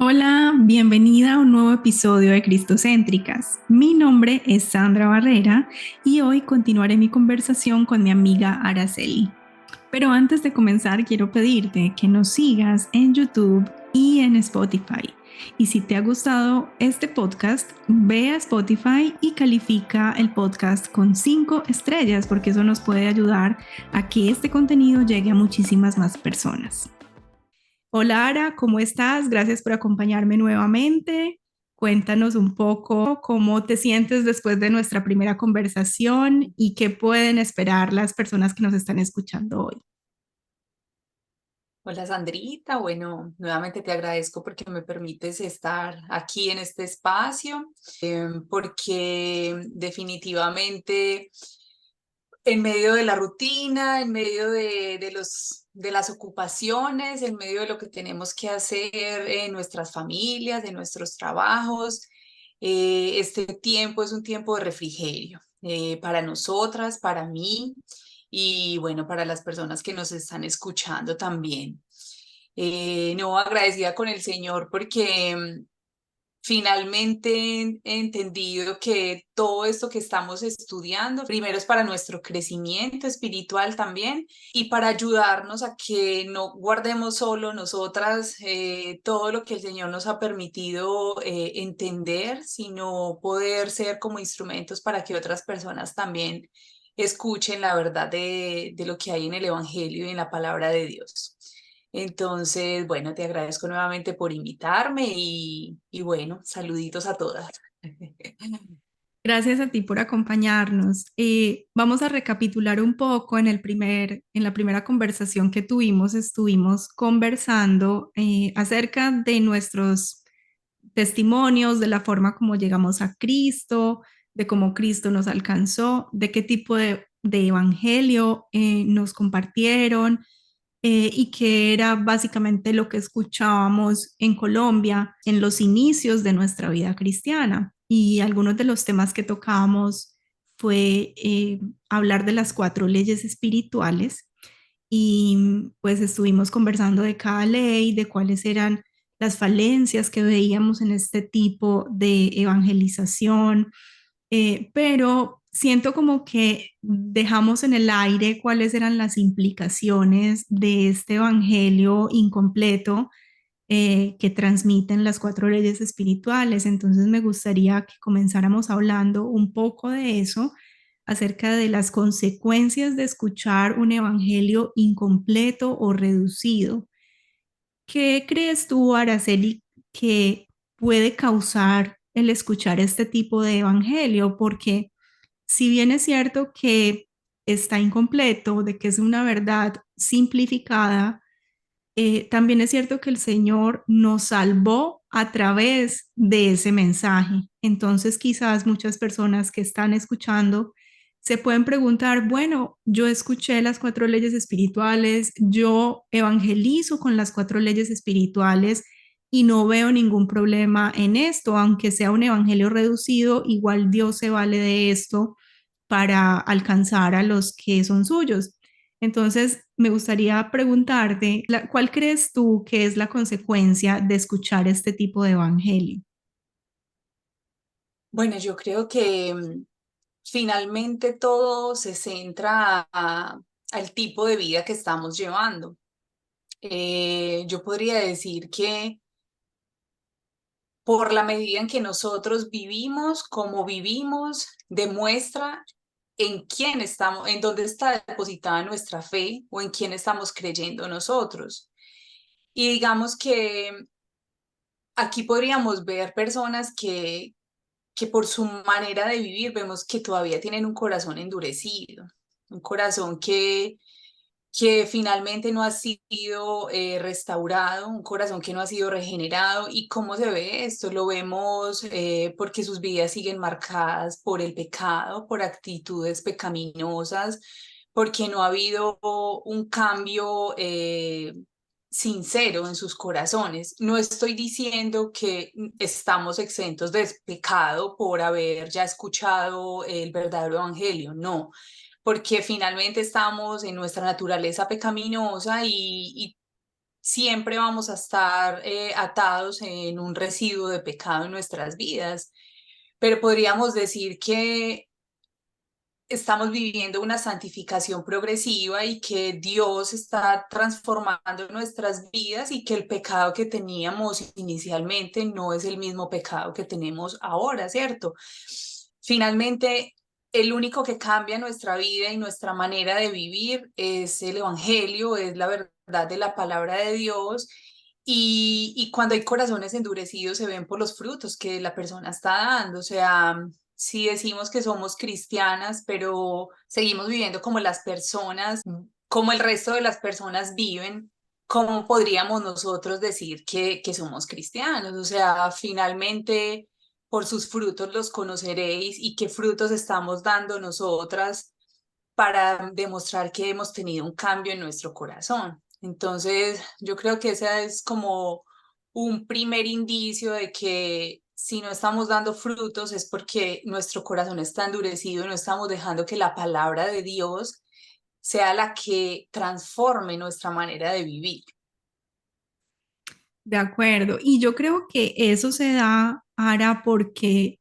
Hola, bienvenida a un nuevo episodio de Cristocéntricas. Mi nombre es Sandra Barrera y hoy continuaré mi conversación con mi amiga Araceli. Pero antes de comenzar, quiero pedirte que nos sigas en YouTube y en Spotify. Y si te ha gustado este podcast, ve a Spotify y califica el podcast con 5 estrellas, porque eso nos puede ayudar a que este contenido llegue a muchísimas más personas. Hola Ara, ¿cómo estás? Gracias por acompañarme nuevamente. Cuéntanos un poco cómo te sientes después de nuestra primera conversación y qué pueden esperar las personas que nos están escuchando hoy. Hola Sandrita, bueno, nuevamente te agradezco porque me permites estar aquí en este espacio, porque definitivamente en medio de la rutina, en medio de las ocupaciones, en medio de lo que tenemos que hacer en nuestras familias, en nuestros trabajos, este tiempo es un tiempo de refrigerio para nosotras, para mí y bueno, para las personas que nos están escuchando también. No, agradecida con el Señor porque finalmente he entendido que todo esto que estamos estudiando, primero es para nuestro crecimiento espiritual también y para ayudarnos a que no guardemos solo nosotras todo lo que el Señor nos ha permitido entender, sino poder ser como instrumentos para que otras personas también escuchen la verdad de lo que hay en el Evangelio y en la palabra de Dios. Entonces, bueno, te agradezco nuevamente por invitarme y bueno, saluditos a todas. Gracias a ti por acompañarnos. Vamos a recapitular un poco en la primera conversación que tuvimos, estuvimos conversando acerca de nuestros testimonios, de la forma como llegamos a Cristo, de cómo Cristo nos alcanzó, de qué tipo de evangelio nos compartieron y que era básicamente lo que escuchábamos en Colombia en los inicios de nuestra vida cristiana. Y algunos de los temas que tocábamos fue hablar de las 4 leyes espirituales y pues estuvimos conversando de cada ley, de cuáles eran las falencias que veíamos en este tipo de evangelización, pero siento como que dejamos en el aire cuáles eran las implicaciones de este evangelio incompleto que transmiten las 4 leyes espirituales. Entonces me gustaría que comenzáramos hablando un poco de eso, acerca de las consecuencias de escuchar un evangelio incompleto o reducido. ¿Qué crees tú, Araceli, que puede causar el escuchar este tipo de evangelio? Porque si bien es cierto que está incompleto, de que es una verdad simplificada, también es cierto que el Señor nos salvó a través de ese mensaje. Entonces, quizás muchas personas que están escuchando se pueden preguntar, bueno, yo escuché las 4 leyes espirituales, yo evangelizo con las 4 leyes espirituales y no veo ningún problema en esto, aunque sea un evangelio reducido, igual Dios se vale de esto para alcanzar a los que son suyos. Entonces, me gustaría preguntarte, ¿cuál crees tú que es la consecuencia de escuchar este tipo de evangelio? Bueno, yo creo que finalmente todo se centra al tipo de vida que estamos llevando. Yo podría decir que por la medida en que nosotros vivimos, como vivimos, demuestra en quién estamos, en dónde está depositada nuestra fe o en quién estamos creyendo nosotros. Y digamos que aquí podríamos ver personas que por su manera de vivir vemos que todavía tienen un corazón endurecido, un corazón que finalmente no ha sido restaurado, un corazón que no ha sido regenerado. ¿Y cómo se ve esto? Lo vemos porque sus vidas siguen marcadas por el pecado, por actitudes pecaminosas, porque no ha habido un cambio sincero en sus corazones. No estoy diciendo que estamos exentos de pecado por haber ya escuchado el verdadero evangelio, no, porque finalmente estamos en nuestra naturaleza pecaminosa y siempre vamos a estar atados en un residuo de pecado en nuestras vidas, pero podríamos decir que estamos viviendo una santificación progresiva y que Dios está transformando nuestras vidas y que el pecado que teníamos inicialmente no es el mismo pecado que tenemos ahora, ¿cierto? Finalmente, el único que cambia nuestra vida y nuestra manera de vivir es el Evangelio, es la verdad de la palabra de Dios. Y cuando hay corazones endurecidos se ven por los frutos que la persona está dando. O sea, si decimos que somos cristianas, pero seguimos viviendo como las personas, como el resto de las personas viven, ¿cómo podríamos nosotros decir que somos cristianos? O sea, finalmente por sus frutos los conoceréis y qué frutos estamos dando nosotras para demostrar que hemos tenido un cambio en nuestro corazón. Entonces, yo creo que ese es como un primer indicio de que si no estamos dando frutos es porque nuestro corazón está endurecido y no estamos dejando que la palabra de Dios sea la que transforme nuestra manera de vivir. De acuerdo. Y yo creo que eso se da, Ara, porque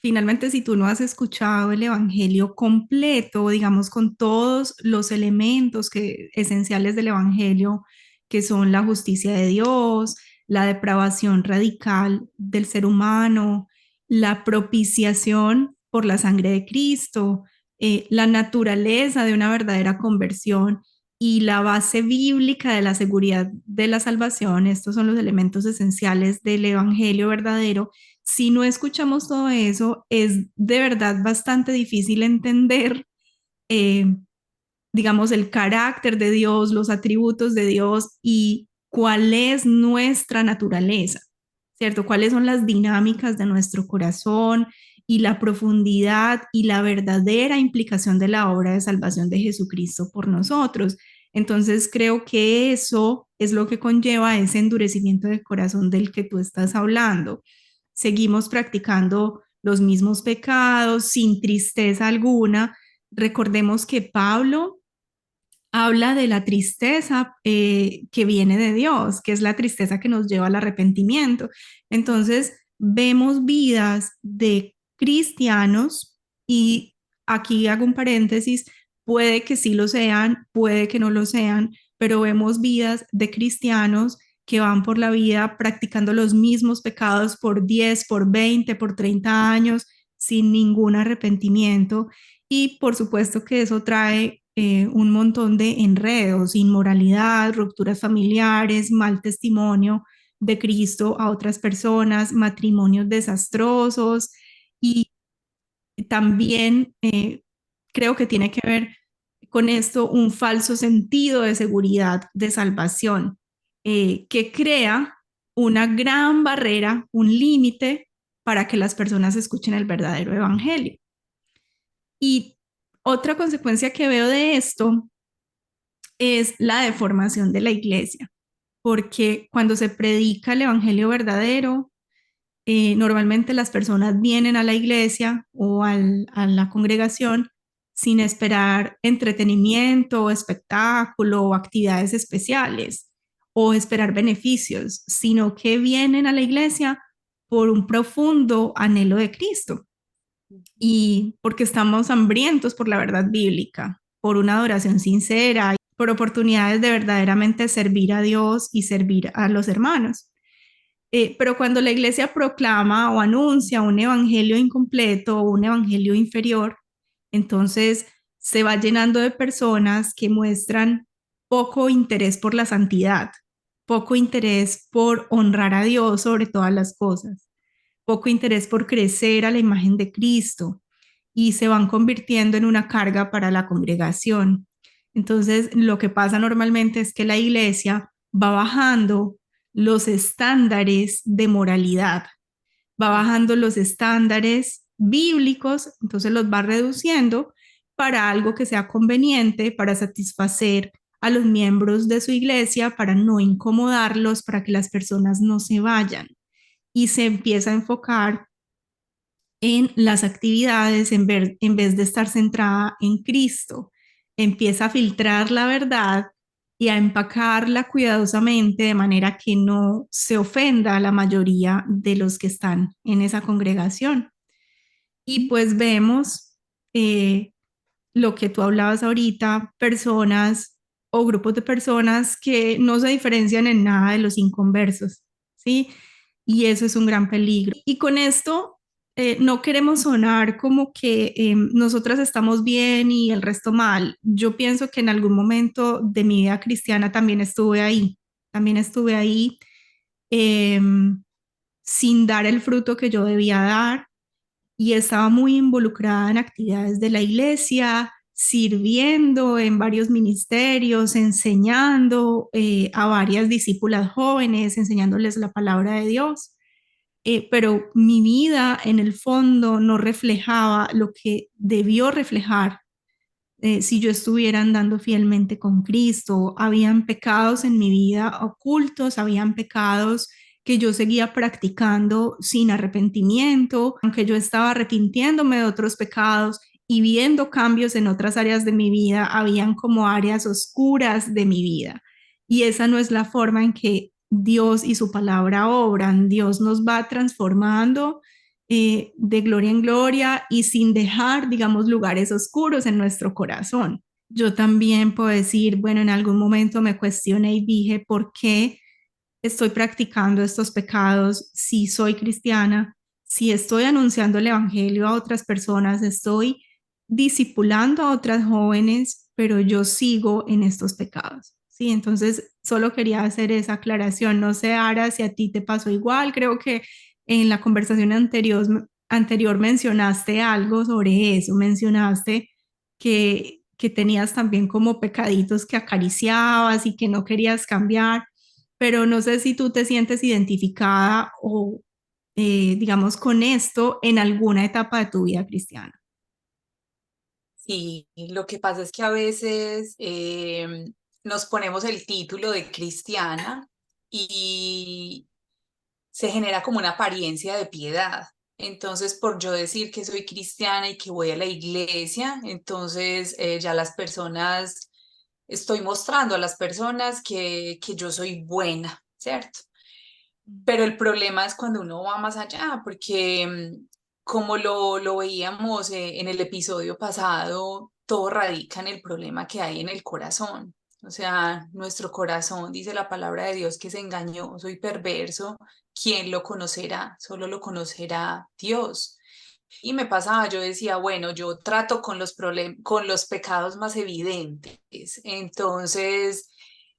finalmente si tú no has escuchado el Evangelio completo, digamos, con todos los elementos esenciales del Evangelio, que son la justicia de Dios, la depravación radical del ser humano, la propiciación por la sangre de Cristo, la naturaleza de una verdadera conversión y la base bíblica de la seguridad de la salvación, estos son los elementos esenciales del Evangelio verdadero. Si no escuchamos todo eso, es de verdad bastante difícil entender, eh, digamos, el carácter de Dios, los atributos de Dios y cuál es nuestra naturaleza, ¿cierto? ¿Cuáles son las dinámicas de nuestro corazón y la profundidad y la verdadera implicación de la obra de salvación de Jesucristo por nosotros? Entonces creo que eso es lo que conlleva ese endurecimiento del corazón del que tú estás hablando. Seguimos practicando los mismos pecados sin tristeza alguna. Recordemos que Pablo habla de la tristeza que viene de Dios, que es la tristeza que nos lleva al arrepentimiento. Entonces, vemos vidas de cristianos y aquí hago un paréntesis, puede que sí lo sean, puede que no lo sean, pero vemos vidas de cristianos que van por la vida practicando los mismos pecados por 10, por 20, por 30 años sin ningún arrepentimiento y por supuesto que eso trae un montón de enredos, inmoralidad, rupturas familiares, mal testimonio de Cristo a otras personas, matrimonios desastrosos y también creo que tiene que ver con esto un falso sentido de seguridad, de salvación, que crea una gran barrera, un límite para que las personas escuchen el verdadero evangelio. Y otra consecuencia que veo de esto es la deformación de la iglesia, porque cuando se predica el evangelio verdadero, normalmente las personas vienen a la iglesia o a la congregación sin esperar entretenimiento, espectáculo o actividades especiales o esperar beneficios, sino que vienen a la iglesia por un profundo anhelo de Cristo y porque estamos hambrientos por la verdad bíblica, por una adoración sincera, por oportunidades de verdaderamente servir a Dios y servir a los hermanos. Pero cuando la iglesia proclama o anuncia un evangelio incompleto o un evangelio inferior, entonces se va llenando de personas que muestran poco interés por la santidad, poco interés por honrar a Dios sobre todas las cosas, poco interés por crecer a la imagen de Cristo y se van convirtiendo en una carga para la congregación. Entonces, lo que pasa normalmente es que la iglesia va bajando los estándares de moralidad, va bajando los estándares bíblicos, entonces los va reduciendo para algo que sea conveniente, para satisfacer a los miembros de su iglesia, para no incomodarlos, para que las personas no se vayan. Y se empieza a enfocar en las actividades en vez de estar centrada en Cristo. Empieza a filtrar la verdad y a empacarla cuidadosamente de manera que no se ofenda a la mayoría de los que están en esa congregación. Y pues vemos eh, lo que tú hablabas ahorita, personas o grupos de personas que no se diferencian en nada de los inconversos, ¿sí? Y eso es un gran peligro. Y con esto no queremos sonar como que nosotras estamos bien y el resto mal. Yo pienso que en algún momento de mi vida cristiana también estuve ahí eh, sin dar el fruto que yo debía dar y estaba muy involucrada en actividades de la iglesia, sirviendo en varios ministerios, enseñando a varias discípulas jóvenes, enseñándoles la palabra de Dios. Pero mi vida en el fondo no reflejaba lo que debió reflejar si yo estuviera andando fielmente con Cristo. Habían pecados en mi vida ocultos, habían pecados que yo seguía practicando sin arrepentimiento, aunque yo estaba arrepintiéndome de otros pecados y viendo cambios en otras áreas de mi vida, habían como áreas oscuras de mi vida. Y esa no es la forma en que Dios y su palabra obran. Dios nos va transformando de gloria en gloria y sin dejar, digamos, lugares oscuros en nuestro corazón. Yo también puedo decir, bueno, en algún momento me cuestioné y dije, ¿por qué estoy practicando estos pecados si soy cristiana? Si estoy anunciando el evangelio a otras personas, estoy discipulando a otras jóvenes, pero yo sigo en estos pecados. Sí, entonces solo quería hacer esa aclaración. No sé, Ara, si a ti te pasó igual. Creo que en la conversación anterior mencionaste algo sobre eso. Mencionaste que tenías también como pecaditos que acariciabas y que no querías cambiar, pero no sé si tú te sientes identificada o, digamos, con esto en alguna etapa de tu vida cristiana. Sí, lo que pasa es que a veces nos ponemos el título de cristiana y se genera como una apariencia de piedad. Entonces, por yo decir que soy cristiana y que voy a la iglesia, entonces ya las personas, estoy mostrando a las personas que yo soy buena, ¿cierto? Pero el problema es cuando uno va más allá, porque como lo veíamos en el episodio pasado, todo radica en el problema que hay en el corazón. O sea, nuestro corazón, dice la palabra de Dios, que es engañoso y perverso. ¿Quién lo conocerá? Solo lo conocerá Dios. Y me pasaba, yo decía, bueno, yo trato con con los pecados más evidentes. Entonces,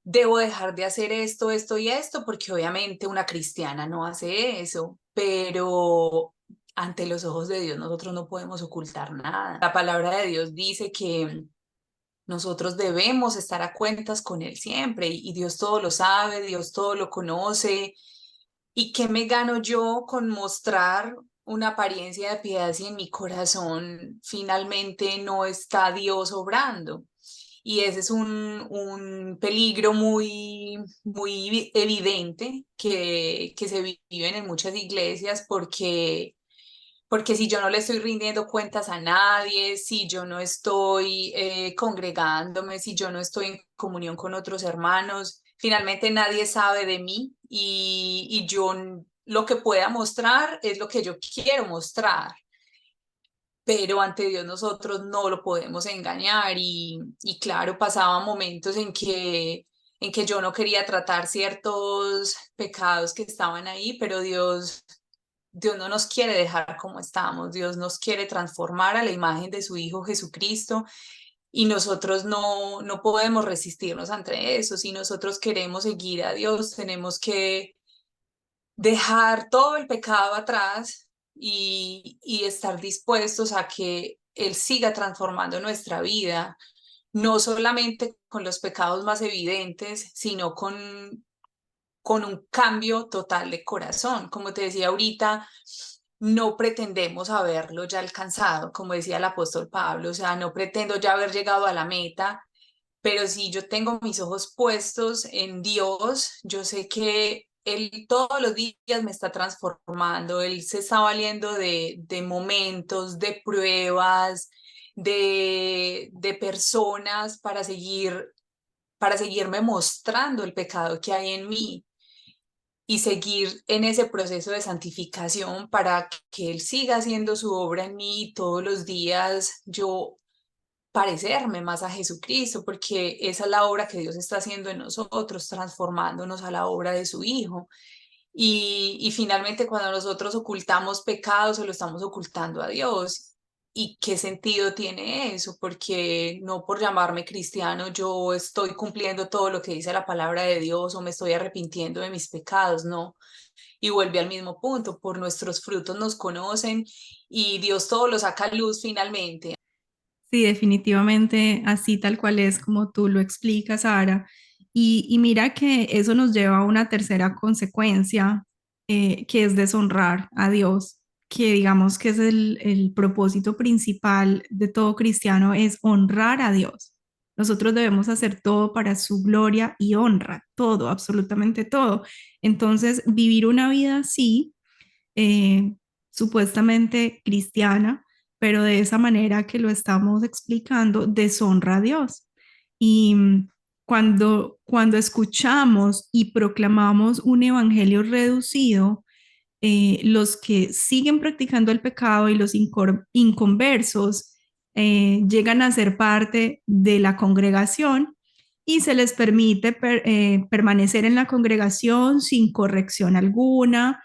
debo dejar de hacer esto, esto y esto, porque obviamente una cristiana no hace eso, pero ante los ojos de Dios nosotros no podemos ocultar nada. La palabra de Dios dice que nosotros debemos estar a cuentas con Él siempre y Dios todo lo sabe, Dios todo lo conoce. ¿Y qué me gano yo con mostrar una apariencia de piedad si en mi corazón finalmente no está Dios obrando? Y ese es un peligro muy evidente que se viven en muchas iglesias porque si yo no le estoy rindiendo cuentas a nadie, si yo no estoy congregándome, si yo no estoy en comunión con otros hermanos, finalmente nadie sabe de mí y yo lo que pueda mostrar es lo que yo quiero mostrar, pero ante Dios nosotros no lo podemos engañar y claro, pasaban momentos en que yo no quería tratar ciertos pecados que estaban ahí, pero Dios no nos quiere dejar como estamos, Dios nos quiere transformar a la imagen de su Hijo Jesucristo y nosotros no podemos resistirnos ante eso. Si nosotros queremos seguir a Dios, tenemos que dejar todo el pecado atrás y estar dispuestos a que Él siga transformando nuestra vida, no solamente con los pecados más evidentes, sino con un cambio total de corazón. Como te decía ahorita, no pretendemos haberlo ya alcanzado, como decía el apóstol Pablo, o sea, no pretendo ya haber llegado a la meta, pero si yo tengo mis ojos puestos en Dios, yo sé que Él todos los días me está transformando, Él se está valiendo de momentos, de pruebas, de personas para seguirme mostrando el pecado que hay en mí y seguir en ese proceso de santificación para que Él siga haciendo su obra en mí y todos los días yo parecerme más a Jesucristo, porque esa es la obra que Dios está haciendo en nosotros, transformándonos a la obra de su Hijo. Y finalmente cuando nosotros ocultamos pecados, se lo estamos ocultando a Dios. ¿Y qué sentido tiene eso? Porque no por llamarme cristiano yo estoy cumpliendo todo lo que dice la palabra de Dios o me estoy arrepintiendo de mis pecados, no. Y vuelve al mismo punto, por nuestros frutos nos conocen y Dios todo lo saca a luz finalmente. Sí, definitivamente así tal cual es como tú lo explicas, Sara. Y mira que eso nos lleva a una tercera consecuencia, que es deshonrar a Dios, que digamos que es el propósito principal de todo cristiano, es honrar a Dios. Nosotros debemos hacer todo para su gloria y honra, todo, absolutamente todo. Entonces, vivir una vida así, eh, supuestamente cristiana, pero de esa manera que lo estamos explicando, deshonra a Dios. Y cuando escuchamos y proclamamos un evangelio reducido, los que siguen practicando el pecado y los inconversos llegan a ser parte de la congregación y se les permite permanecer en la congregación sin corrección alguna,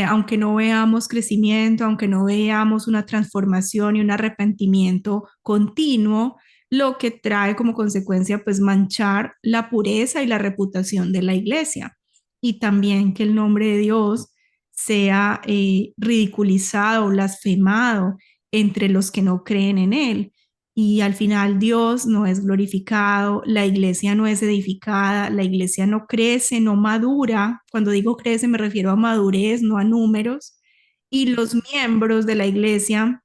aunque no veamos crecimiento, aunque no veamos una transformación y un arrepentimiento continuo, lo que trae como consecuencia pues manchar la pureza y la reputación de la iglesia y también que el nombre de Dios sea ridiculizado, blasfemado entre los que no creen en Él. Y al final Dios no es glorificado, la iglesia no es edificada, la iglesia no crece, no madura. Cuando digo crece me refiero a madurez, no a números. Y los miembros de la iglesia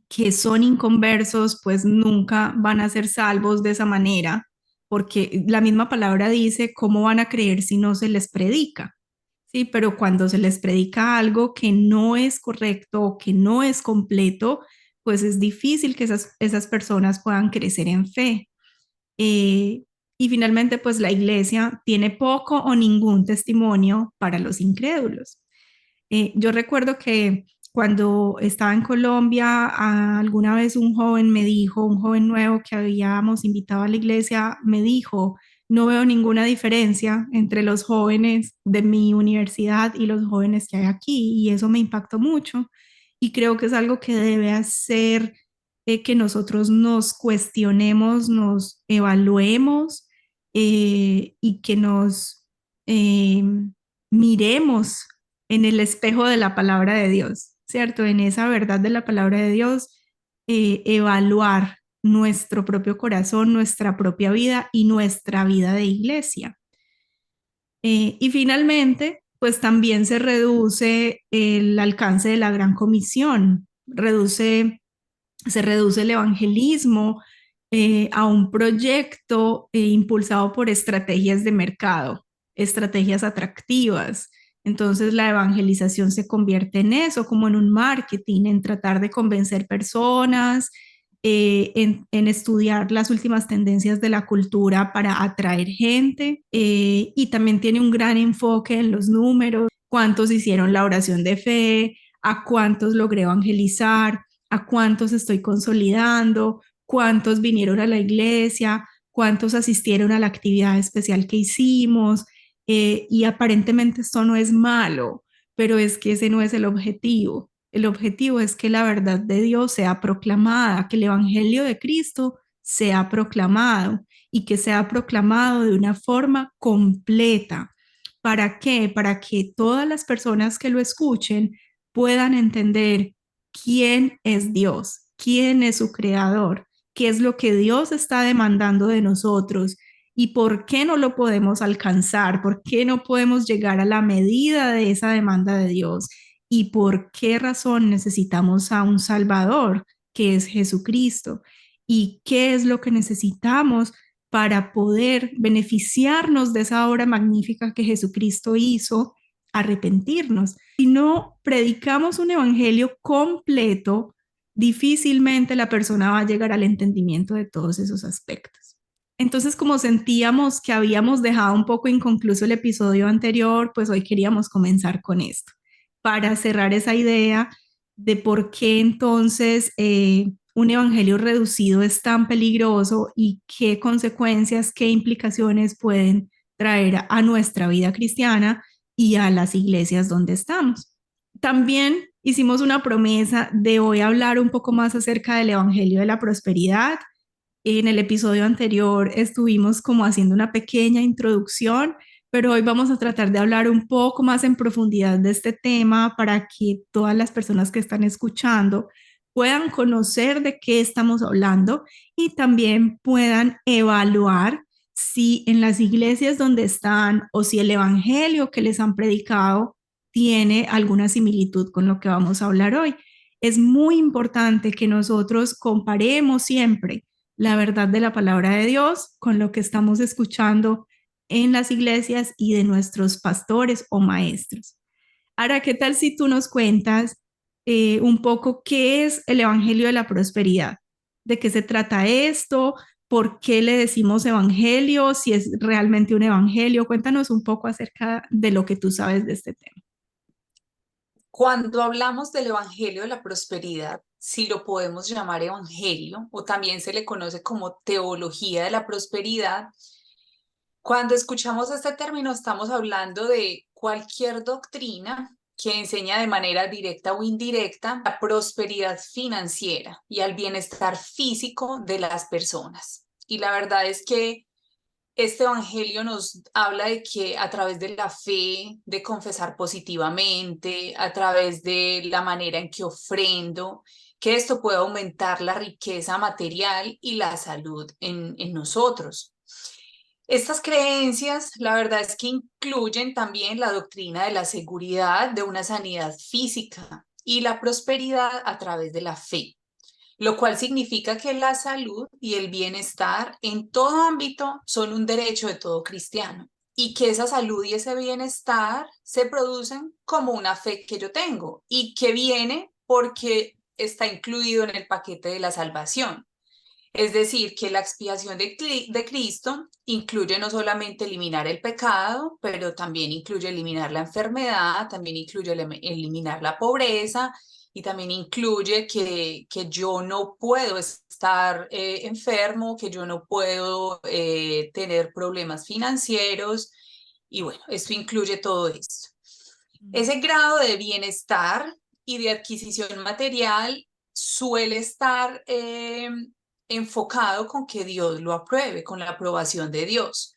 que son inconversos, pues nunca van a ser salvos de esa manera, porque la misma palabra dice, ¿cómo van a creer si no se les predica? Sí, pero cuando se les predica algo que no es correcto o que no es completo, pues es difícil que esas personas puedan crecer en fe. Eh, y finalmente, pues la iglesia tiene poco o ningún testimonio para los incrédulos. Yo recuerdo que cuando estaba en Colombia, alguna vez un joven me dijo, un joven nuevo que habíamos invitado a la iglesia, me dijo, no veo ninguna diferencia entre los jóvenes de mi universidad y los jóvenes que hay aquí, y eso me impactó mucho. Y creo que es algo que debe hacer que nosotros nos cuestionemos, nos evaluemos y que nos eh, miremos en el espejo de la palabra de Dios, ¿cierto? En esa verdad de la palabra de Dios, evaluar nuestro propio corazón, nuestra propia vida y nuestra vida de iglesia. Y finalmente, pues también se reduce el alcance de la gran comisión, se reduce el evangelismo a un proyecto impulsado por estrategias de mercado, estrategias atractivas. Entonces la evangelización se convierte en eso, como en un marketing, en tratar de convencer personas, en estudiar las últimas tendencias de la cultura para atraer gente y también tiene un gran enfoque en los números, cuántos hicieron la oración de fe, a cuántos logré evangelizar, a cuántos estoy consolidando, cuántos vinieron a la iglesia, cuántos asistieron a la actividad especial que hicimos. Y aparentemente esto no es malo, pero es que ese no es el objetivo. El objetivo es que la verdad de Dios sea proclamada, que el Evangelio de Cristo sea proclamado y que sea proclamado de una forma completa. ¿Para qué? Para que todas las personas que lo escuchen puedan entender quién es Dios, quién es su creador, qué es lo que Dios está demandando de nosotros y por qué no lo podemos alcanzar, por qué no podemos llegar a la medida de esa demanda de Dios y por qué razón necesitamos a un Salvador, que es Jesucristo, y qué es lo que necesitamos para poder beneficiarnos de esa obra magnífica que Jesucristo hizo, arrepentirnos. Si no predicamos un evangelio completo, difícilmente la persona va a llegar al entendimiento de todos esos aspectos. Entonces, como sentíamos que habíamos dejado un poco inconcluso el episodio anterior, pues hoy queríamos comenzar con esto, para cerrar esa idea de por qué entonces un evangelio reducido es tan peligroso y qué consecuencias, qué implicaciones pueden traer a nuestra vida cristiana y a las iglesias donde estamos. También hicimos una promesa de hoy hablar un poco más acerca del evangelio de la prosperidad. En el episodio anterior estuvimos como haciendo una pequeña introducción, pero hoy vamos a tratar de hablar un poco más en profundidad de este tema para que todas las personas que están escuchando puedan conocer de qué estamos hablando y también puedan evaluar si en las iglesias donde están o si el evangelio que les han predicado tiene alguna similitud con lo que vamos a hablar hoy. Es muy importante que nosotros comparemos siempre la verdad de la palabra de Dios con lo que estamos escuchando en las iglesias y de nuestros pastores o maestros. Ahora, ¿qué tal si tú nos cuentas un poco qué es el Evangelio de la Prosperidad? ¿De qué se trata esto? ¿Por qué le decimos evangelio? Si es realmente un evangelio. Cuéntanos un poco acerca de lo que tú sabes de este tema. Cuando hablamos del Evangelio de la Prosperidad, si lo podemos llamar Evangelio, o también se le conoce como teología de la prosperidad, cuando escuchamos este término estamos hablando de cualquier doctrina que enseña de manera directa o indirecta la prosperidad financiera y al bienestar físico de las personas. Y la verdad es que este evangelio nos habla de que a través de la fe, de confesar positivamente, a través de la manera en que ofrendo, que esto puede aumentar la riqueza material y la salud en nosotros. Estas creencias, la verdad es que incluyen también la doctrina de la seguridad, de una sanidad física y la prosperidad a través de la fe, lo cual significa que la salud y el bienestar en todo ámbito son un derecho de todo cristiano y que esa salud y ese bienestar se producen como una fe que yo tengo y que viene porque está incluido en el paquete de la salvación. Es decir, que la expiación de Cristo incluye no solamente eliminar el pecado, pero también incluye eliminar la enfermedad, también incluye eliminar la pobreza y también incluye que yo no puedo estar enfermo, que yo no puedo tener problemas financieros. Y bueno, esto incluye todo esto. Ese grado de bienestar y de adquisición material suele estar enfocado con que Dios lo apruebe, con la aprobación de Dios.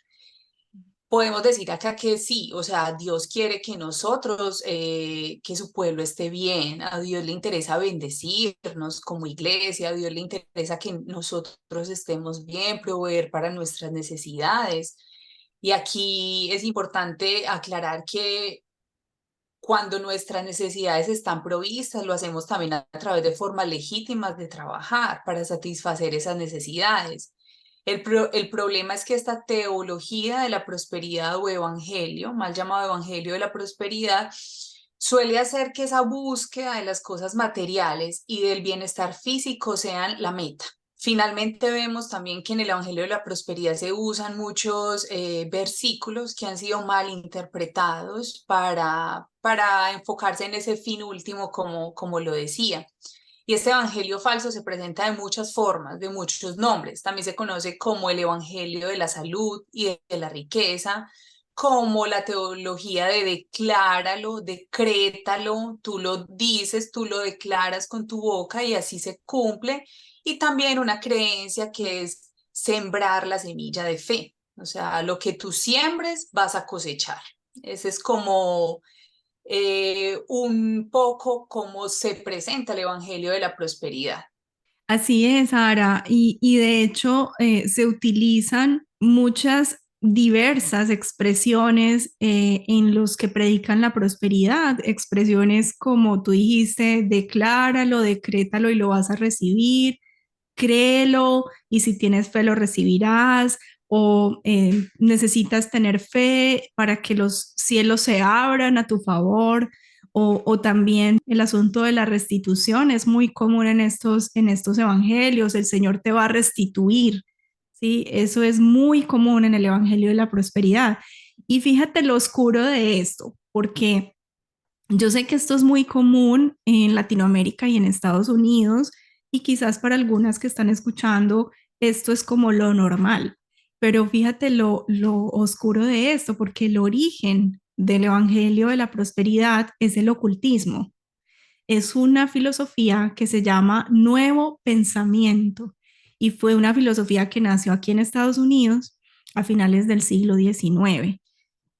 Podemos decir acá que sí, o sea, Dios quiere que nosotros, que su pueblo esté bien, a Dios le interesa bendecirnos como iglesia, a Dios le interesa que nosotros estemos bien, proveer para nuestras necesidades. Y aquí es importante aclarar que cuando nuestras necesidades están provistas, lo hacemos también a través de formas legítimas de trabajar para satisfacer esas necesidades. El problema es que esta teología de la prosperidad o evangelio, mal llamado evangelio de la prosperidad, suele hacer que esa búsqueda de las cosas materiales y del bienestar físico sean la meta. Finalmente vemos también que en el Evangelio de la Prosperidad se usan muchos versículos que han sido mal interpretados para enfocarse en ese fin último, como lo decía. Y este evangelio falso se presenta de muchas formas, de muchos nombres. También se conoce como el evangelio de la salud y de la riqueza, como la teología de decláralo, decrétalo, tú lo dices, tú lo declaras con tu boca y así se cumple. Y también una creencia que es sembrar la semilla de fe. O sea, lo que tú siembres vas a cosechar. Ese es como un poco cómo se presenta el Evangelio de la Prosperidad. Así es, Sara, y de hecho se utilizan muchas diversas expresiones en los que predican la prosperidad, expresiones como tú dijiste, decláralo, decrétalo y lo vas a recibir, créelo y si tienes fe lo recibirás, o necesitas tener fe para que los cielos se abran a tu favor, o también el asunto de la restitución es muy común en estos evangelios, el Señor te va a restituir, ¿sí? Eso es muy común en el Evangelio de la Prosperidad. Y fíjate lo oscuro de esto, porque yo sé que esto es muy común en Latinoamérica y en Estados Unidos, y quizás para algunas que están escuchando, esto es como lo normal. Pero fíjate lo oscuro de esto, porque el origen del Evangelio de la Prosperidad es el ocultismo. Es una filosofía que se llama Nuevo Pensamiento y fue una filosofía que nació aquí en Estados Unidos a finales del siglo XIX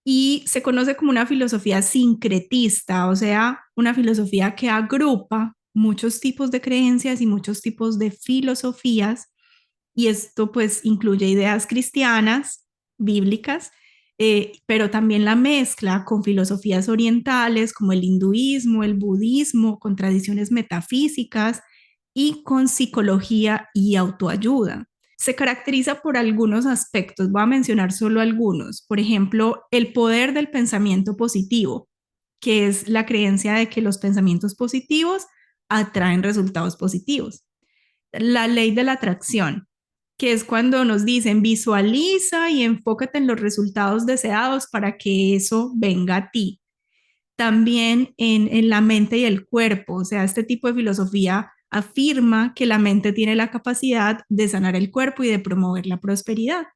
y se conoce como una filosofía sincretista, o sea, una filosofía que agrupa muchos tipos de creencias y muchos tipos de filosofías, y esto pues incluye ideas cristianas, bíblicas, pero también la mezcla con filosofías orientales como el hinduismo, el budismo, con tradiciones metafísicas y con psicología y autoayuda. Se caracteriza por algunos aspectos, voy a mencionar solo algunos. Por ejemplo, el poder del pensamiento positivo, que es la creencia de que los pensamientos positivos atraen resultados positivos. La ley de la atracción, que es cuando nos dicen visualiza y enfócate en los resultados deseados para que eso venga a ti. También en la mente y el cuerpo, o sea, este tipo de filosofía afirma que la mente tiene la capacidad de sanar el cuerpo y de promover la prosperidad.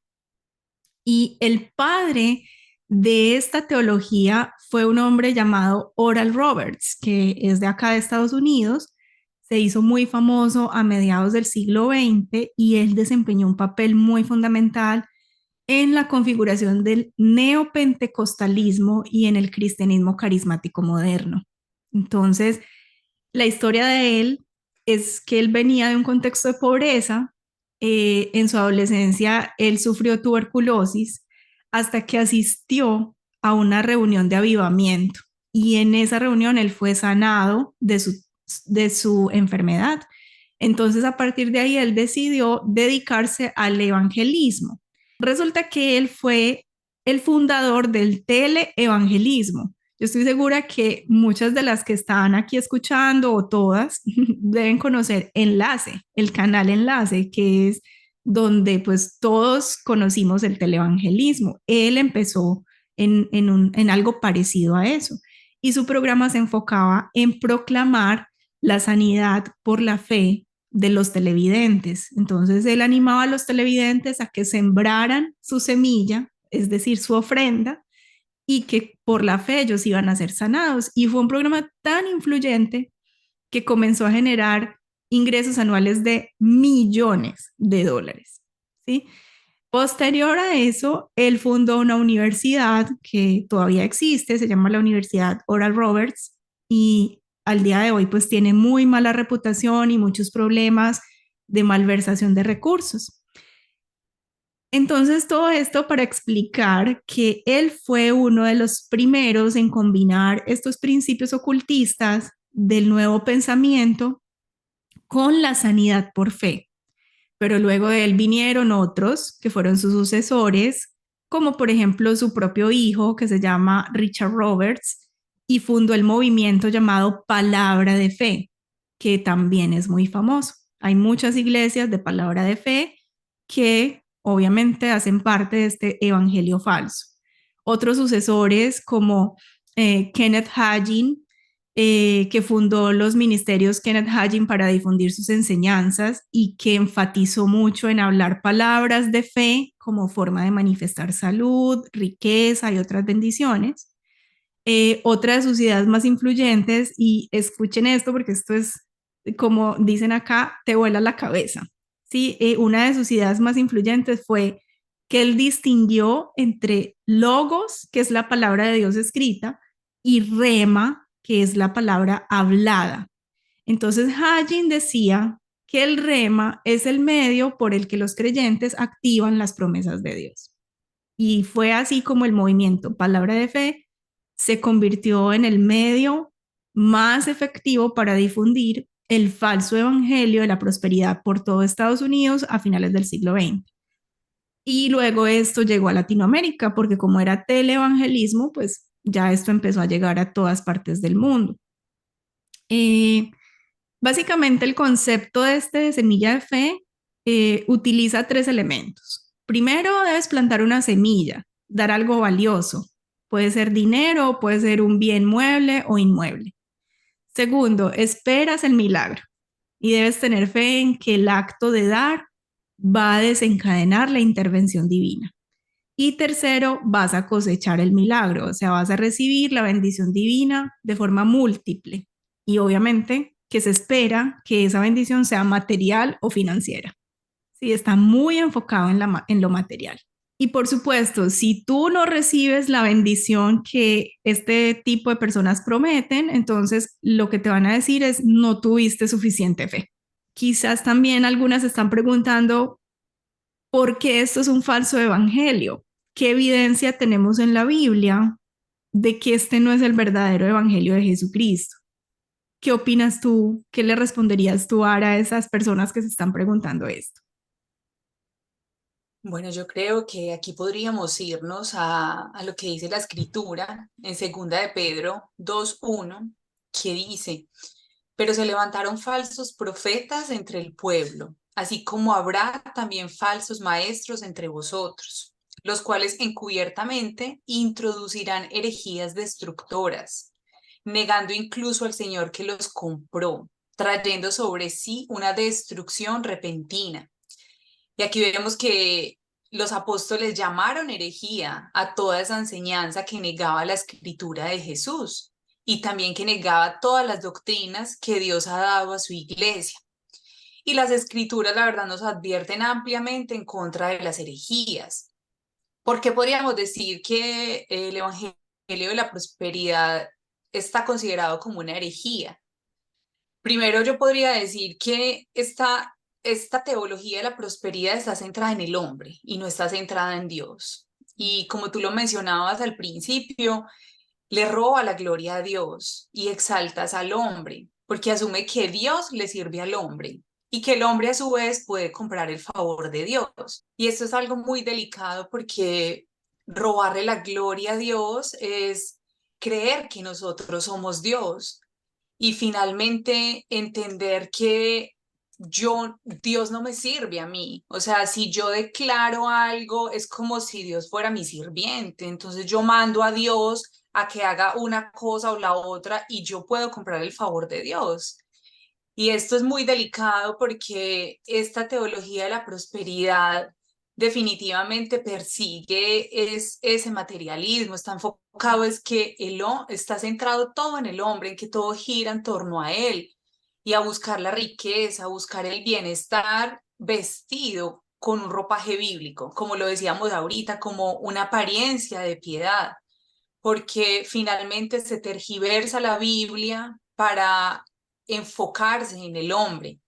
Y el padre de esta teología fue un hombre llamado Oral Roberts, que es de acá de Estados Unidos. Se hizo muy famoso a mediados del siglo XX y él desempeñó un papel muy fundamental en la configuración del neopentecostalismo y en el cristianismo carismático moderno. Entonces, la historia de él es que él venía de un contexto de pobreza. En su adolescencia, él sufrió tuberculosis hasta que asistió a una reunión de avivamiento. Y en esa reunión él fue sanado de su enfermedad. Entonces, a partir de ahí, él decidió dedicarse al evangelismo. Resulta que él fue el fundador del teleevangelismo. Yo estoy segura que muchas de las que están aquí escuchando o todas deben conocer Enlace, el canal Enlace, que es donde pues todos conocimos el televangelismo. Él empezó en algo parecido a eso y su programa se enfocaba en proclamar la sanidad por la fe de los televidentes. Entonces él animaba a los televidentes a que sembraran su semilla, es decir, su ofrenda, y que por la fe ellos iban a ser sanados. Y fue un programa tan influyente que comenzó a generar ingresos anuales de millones de dólares. ¿Sí? Posterior a eso, él fundó una universidad que todavía existe, se llama la Universidad Oral Roberts, y al día de hoy pues tiene muy mala reputación y muchos problemas de malversación de recursos. Entonces, todo esto para explicar que él fue uno de los primeros en combinar estos principios ocultistas del nuevo pensamiento con la sanidad por fe. Pero luego de él vinieron otros que fueron sus sucesores, como por ejemplo su propio hijo, que se llama Richard Roberts, y fundó el movimiento llamado Palabra de Fe, que también es muy famoso. Hay muchas iglesias de Palabra de Fe que obviamente hacen parte de este evangelio falso. Otros sucesores como Kenneth Hagin, que fundó los ministerios Kenneth Hagin para difundir sus enseñanzas y que enfatizó mucho en hablar palabras de fe como forma de manifestar salud, riqueza y otras bendiciones. Otra de sus ideas más influyentes, y escuchen esto porque esto es, como dicen acá, te vuela la cabeza. ¿Sí? Una de sus ideas más influyentes fue que él distinguió entre logos, que es la palabra de Dios escrita, y rema, que es la palabra hablada. Entonces, Hagin decía que el rema es el medio por el que los creyentes activan las promesas de Dios. Y fue así como el movimiento Palabra de Fe se convirtió en el medio más efectivo para difundir el falso evangelio de la prosperidad por todo Estados Unidos a finales del siglo XX. Y luego esto llegó a Latinoamérica, porque como era teleevangelismo, pues ya esto empezó a llegar a todas partes del mundo. Eh, Básicamente el concepto de este de semilla de fe utiliza tres elementos. Primero, debes plantar una semilla, dar algo valioso. Puede ser dinero, puede ser un bien mueble o inmueble. Segundo, esperas el milagro y debes tener fe en que el acto de dar va a desencadenar la intervención divina. Y tercero, vas a cosechar el milagro, o sea, vas a recibir la bendición divina de forma múltiple. Y obviamente que se espera que esa bendición sea material o financiera. Sí, está muy enfocado en lo material. Y por supuesto, si tú no recibes la bendición que este tipo de personas prometen, entonces lo que te van a decir es no tuviste suficiente fe. Quizás también algunas están preguntando por qué esto es un falso evangelio. ¿Qué evidencia tenemos en la Biblia de que este no es el verdadero evangelio de Jesucristo? ¿Qué opinas tú? ¿Qué le responderías tú ahora a esas personas que se están preguntando esto? Bueno, yo creo que aquí podríamos irnos a lo que dice la escritura en segunda de Pedro 2:1, que dice, pero se levantaron falsos profetas entre el pueblo, así como habrá también falsos maestros entre vosotros, los cuales encubiertamente introducirán herejías destructoras, negando incluso al Señor que los compró, trayendo sobre sí una destrucción repentina. Y aquí vemos que los apóstoles llamaron herejía a toda esa enseñanza que negaba la escritura de Jesús y también que negaba todas las doctrinas que Dios ha dado a su iglesia. Y las escrituras, la verdad, nos advierten ampliamente en contra de las herejías. ¿Por qué podríamos decir que el Evangelio de la Prosperidad está considerado como una herejía? Primero, yo podría decir que esta teología de la prosperidad está centrada en el hombre y no está centrada en Dios. Y como tú lo mencionabas al principio, le roba la gloria a Dios y exaltas al hombre, porque asume que Dios le sirve al hombre y que el hombre a su vez puede comprar el favor de Dios. Y esto es algo muy delicado porque robarle la gloria a Dios es creer que nosotros somos Dios y finalmente entender que Dios no me sirve a mí. O sea, si yo declaro algo, es como si Dios fuera mi sirviente. Entonces yo mando a Dios a que haga una cosa o la otra y yo puedo comprar el favor de Dios. Y esto es muy delicado porque esta teología de la prosperidad definitivamente persigue ese materialismo, está enfocado es que está centrado todo en el hombre, en que todo gira en torno a él y a buscar la riqueza, a buscar el bienestar vestido con un ropaje bíblico, como lo decíamos ahorita, como una apariencia de piedad, porque finalmente se tergiversa la Biblia para enfocarse en el hombre.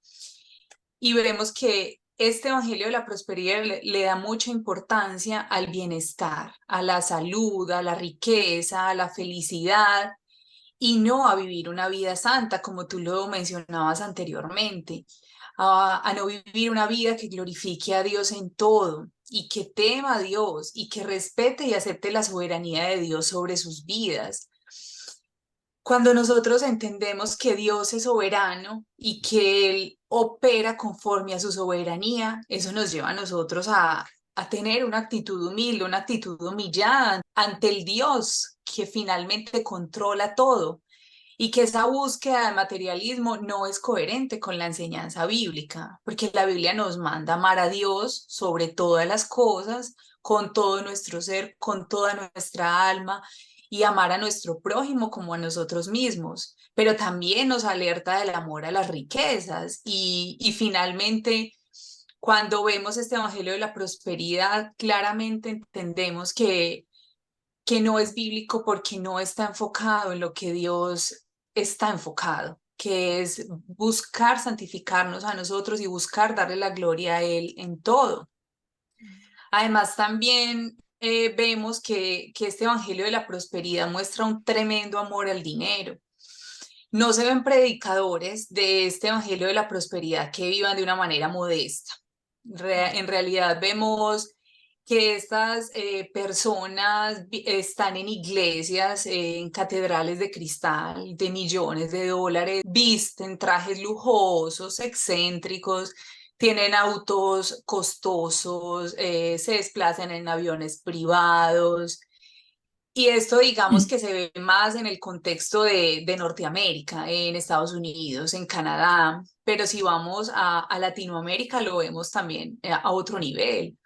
Y vemos que este Evangelio de la Prosperidad le da mucha importancia al bienestar, a la salud, a la riqueza, a la felicidad y no a vivir una vida santa, como tú lo mencionabas anteriormente, a no vivir una vida que glorifique a Dios en todo y que tema a Dios y que respete y acepte la soberanía de Dios sobre sus vidas. Cuando nosotros entendemos que Dios es soberano y que Él opera conforme a su soberanía, eso nos lleva a nosotros a tener una actitud humilde, una actitud humillada ante el Dios que finalmente controla todo y que esa búsqueda de materialismo no es coherente con la enseñanza bíblica, porque la Biblia nos manda amar a Dios sobre todas las cosas, con todo nuestro ser, con toda nuestra alma y amar a nuestro prójimo como a nosotros mismos, pero también nos alerta del amor a las riquezas y finalmente cuando vemos este Evangelio de la Prosperidad, claramente entendemos que no es bíblico porque no está enfocado en lo que Dios está enfocado, que es buscar santificarnos a nosotros y buscar darle la gloria a Él en todo. Además, también vemos que este Evangelio de la Prosperidad muestra un tremendo amor al dinero. No se ven predicadores de este Evangelio de la Prosperidad que vivan de una manera modesta. En realidad vemos que estas personas están en iglesias, en catedrales de cristal de millones de dólares, visten trajes lujosos, excéntricos, tienen autos costosos, se desplazan en aviones privados. Y esto digamos que se ve más en el contexto de Norteamérica, en Estados Unidos, en Canadá, pero si vamos a Latinoamérica lo vemos también a otro nivel.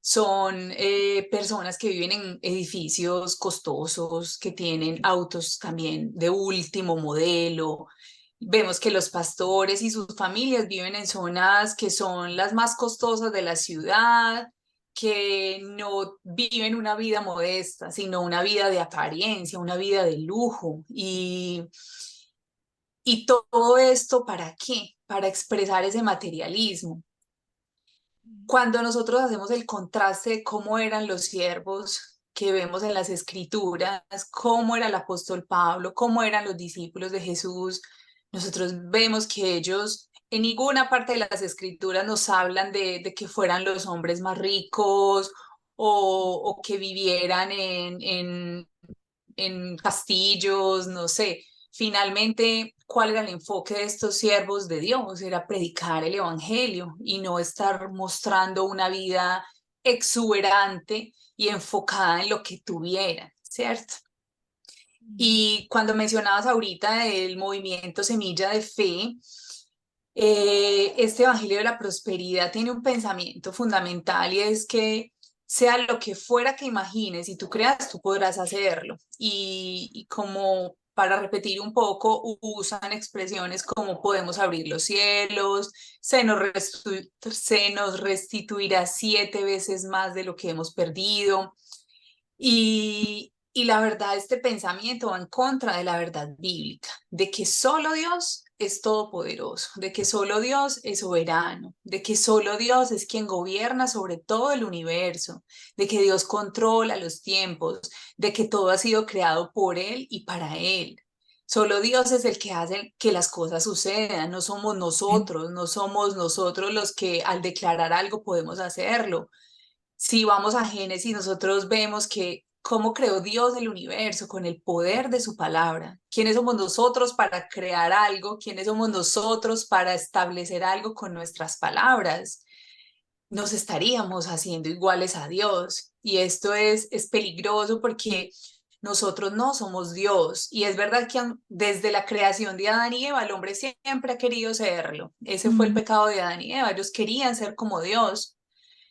Son personas que viven en edificios costosos, que tienen autos también de último modelo. Vemos que los pastores y sus familias viven en zonas que son las más costosas de la ciudad, que no viven una vida modesta, sino una vida de apariencia, una vida de lujo. Y todo esto, ¿para qué? Para expresar ese materialismo. Cuando nosotros hacemos el contraste de cómo eran los siervos que vemos en las escrituras, cómo era el apóstol Pablo, cómo eran los discípulos de Jesús, nosotros vemos que ellos en ninguna parte de las escrituras nos hablan de que fueran los hombres más ricos o que vivieran en castillos, no sé. Finalmente, ¿cuál era el enfoque de estos siervos de Dios? Era predicar el evangelio y no estar mostrando una vida exuberante y enfocada en lo que tuvieran, ¿cierto? Y cuando mencionabas ahorita el movimiento Semilla de Fe, este Evangelio de la Prosperidad tiene un pensamiento fundamental y es que sea lo que fuera que imagines y tú creas, tú podrás hacerlo. Y como para repetir un poco, usan expresiones como podemos abrir los cielos, se nos restituirá 7 veces más de lo que hemos perdido. Y la verdad, este pensamiento va en contra de la verdad bíblica, de que solo Dios es todopoderoso, de que solo Dios es soberano, de que solo Dios es quien gobierna sobre todo el universo, de que Dios controla los tiempos, de que todo ha sido creado por Él y para Él. Solo Dios es el que hace que las cosas sucedan, no somos nosotros, no somos nosotros los que al declarar algo podemos hacerlo. Si vamos a Génesis, nosotros vemos que cómo creó Dios el universo con el poder de su palabra. ¿Quiénes somos nosotros para crear algo? ¿Quiénes somos nosotros para establecer algo con nuestras palabras? Nos estaríamos haciendo iguales a Dios. Y esto es peligroso porque nosotros no somos Dios. Y es verdad que desde la creación de Adán y Eva, el hombre siempre ha querido serlo. Ese fue el Mm. pecado de Adán y Eva. Ellos querían ser como Dios.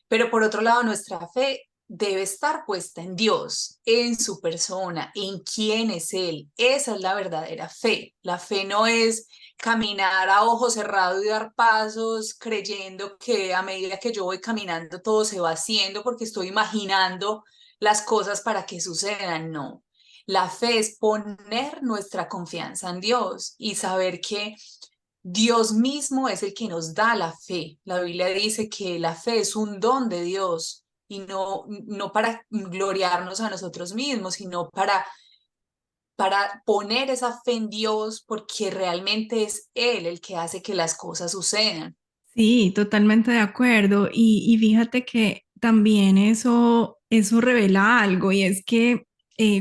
Pero por otro lado, nuestra fe debe estar puesta en Dios, en su persona, en quién es Él. Esa es la verdadera fe. La fe no es caminar a ojo cerrado y dar pasos creyendo que a medida que yo voy caminando todo se va haciendo porque estoy imaginando las cosas para que sucedan. No. La fe es poner nuestra confianza en Dios y saber que Dios mismo es el que nos da la fe. La Biblia dice que la fe es un don de Dios y no para gloriarnos a nosotros mismos, sino para poner esa fe en Dios porque realmente es Él el que hace que las cosas sucedan. Sí, totalmente de acuerdo. Y fíjate que también eso revela algo y es que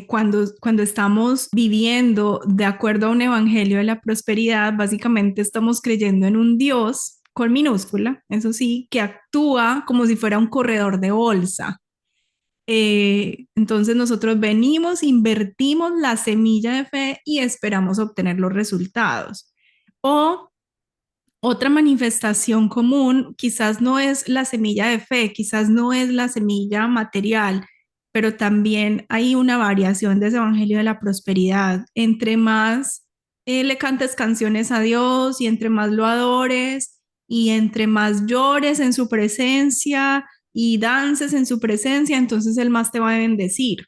cuando estamos viviendo de acuerdo a un evangelio de la prosperidad, básicamente estamos creyendo en un Dios con minúscula, eso sí, que actúa como si fuera un corredor de bolsa. Entonces nosotros venimos, invertimos la semilla de fe y esperamos obtener los resultados. O otra manifestación común quizás no es la semilla de fe, quizás no es la semilla material, pero también hay una variación de ese evangelio de la prosperidad. Entre más le cantes canciones a Dios y entre más lo adores y entre más llores en su presencia y dances en su presencia, entonces Él más te va a bendecir.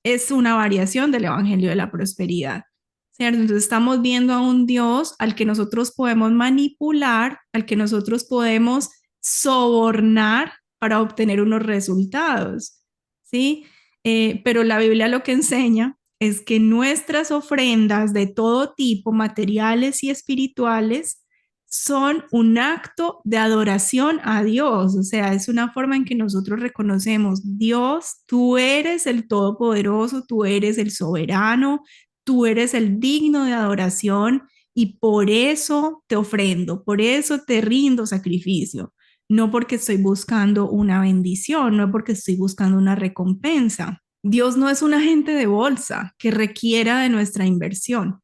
Es una variación del evangelio de la prosperidad. ¿Cierto? Entonces estamos viendo a un Dios al que nosotros podemos manipular, al que nosotros podemos sobornar para obtener unos resultados, ¿sí? Pero la Biblia lo que enseña es que nuestras ofrendas de todo tipo, materiales y espirituales, son un acto de adoración a Dios, o sea, es una forma en que nosotros reconocemos, Dios, tú eres el Todopoderoso, tú eres el soberano, tú eres el digno de adoración y por eso te ofrendo, por eso te rindo sacrificio. no porque estoy buscando una bendición, no porque estoy buscando una recompensa. Dios no es un agente de bolsa que requiera de nuestra inversión,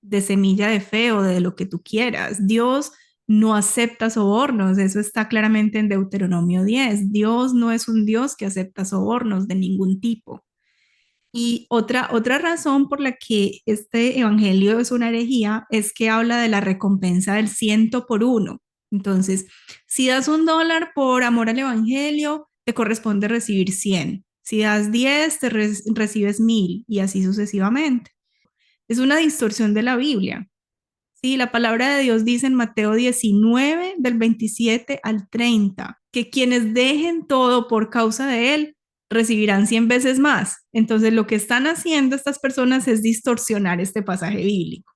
de semilla de fe o de lo que tú quieras. Dios no acepta sobornos, eso está claramente en Deuteronomio 10. Dios no es un Dios que acepta sobornos de ningún tipo. Y otra razón por la que este evangelio es una herejía es que habla de la recompensa del 100 por 1. Entonces, si das $1 por amor al evangelio, te corresponde recibir 100. Si das 10, recibes 1000 y así sucesivamente. Es una distorsión de la Biblia. Sí, la palabra de Dios dice en Mateo 19, del 27 al 30, que quienes dejen todo por causa de Él recibirán 100 veces más. Entonces, lo que están haciendo estas personas es distorsionar este pasaje bíblico.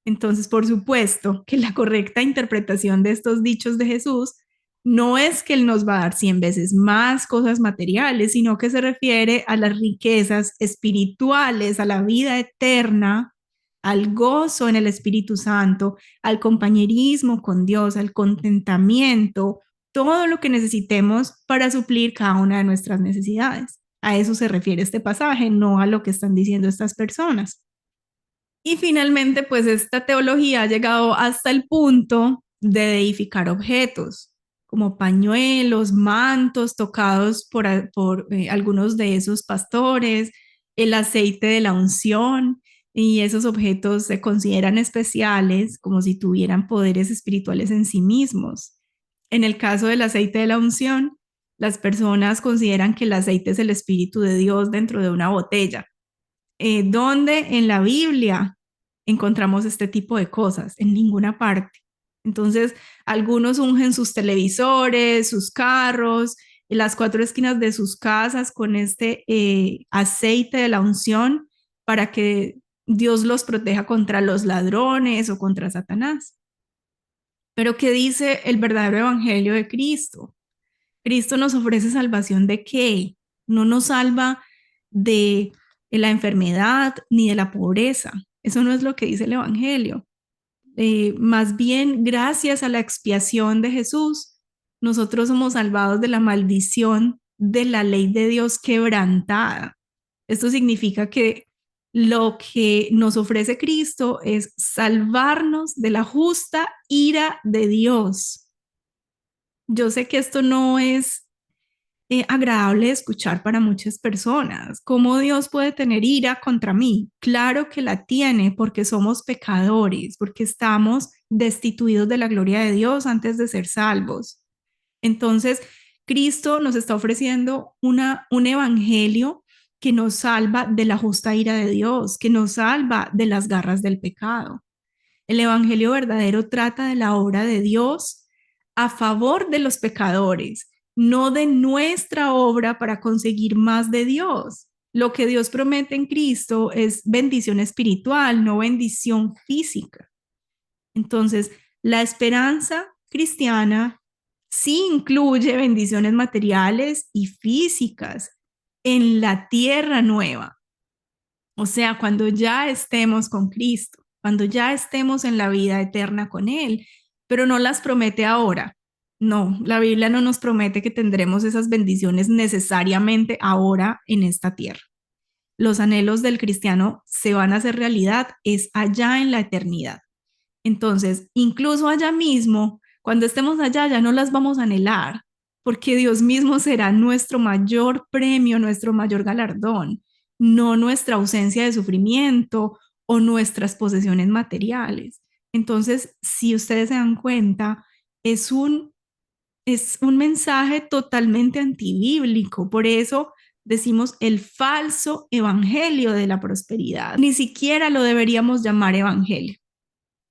Entonces, por supuesto que la correcta interpretación de estos dichos de Jesús no es que Él nos va a dar 100 veces más cosas materiales, sino que se refiere a las riquezas espirituales, a la vida eterna, al gozo en el Espíritu Santo, al compañerismo con Dios, al contentamiento, todo lo que necesitemos para suplir cada una de nuestras necesidades. A eso se refiere este pasaje, no a lo que están diciendo estas personas. Y finalmente, pues esta teología ha llegado hasta el punto de deificar objetos, como pañuelos, mantos tocados por algunos de esos pastores, el aceite de la unción, y esos objetos se consideran especiales, como si tuvieran poderes espirituales en sí mismos. En el caso del aceite de la unción, las personas consideran que el aceite es el Espíritu de Dios dentro de una botella. ¿Dónde en la Biblia encontramos este tipo de cosas? En ninguna parte. Entonces, algunos ungen sus televisores, sus carros, en las 4 esquinas de sus casas con este aceite de la unción para que Dios los proteja contra los ladrones o contra Satanás. Pero ¿qué dice el verdadero evangelio de Cristo? Cristo nos ofrece salvación de qué? No nos salva de la enfermedad ni de la pobreza. Eso no es lo que dice el Evangelio. Más bien, gracias a la expiación de Jesús, nosotros somos salvados de la maldición de la ley de Dios quebrantada. Esto significa que lo que nos ofrece Cristo es salvarnos de la justa ira de Dios. Yo sé que esto no es agradable de escuchar para muchas personas. ¿Cómo Dios puede tener ira contra mí? Claro que la tiene porque somos pecadores, porque estamos destituidos de la gloria de Dios antes de ser salvos. Entonces, Cristo nos está ofreciendo un evangelio que nos salva de la justa ira de Dios, que nos salva de las garras del pecado. El evangelio verdadero trata de la obra de Dios a favor de los pecadores, no de nuestra obra para conseguir más de Dios. Lo que Dios promete en Cristo es bendición espiritual, no bendición física. Entonces, la esperanza cristiana sí incluye bendiciones materiales y físicas en la tierra nueva. O sea, cuando ya estemos con Cristo, cuando ya estemos en la vida eterna con Él, pero no las promete ahora. No, la Biblia no nos promete que tendremos esas bendiciones necesariamente ahora en esta tierra. Los anhelos del cristiano se van a hacer realidad, es allá en la eternidad. Entonces, incluso allá mismo, cuando estemos allá, ya no las vamos a anhelar, porque Dios mismo será nuestro mayor premio, nuestro mayor galardón, no nuestra ausencia de sufrimiento o nuestras posesiones materiales. Entonces, si ustedes se dan cuenta, es un mensaje totalmente antibíblico. Por eso decimos el falso evangelio de la prosperidad. Ni siquiera lo deberíamos llamar evangelio.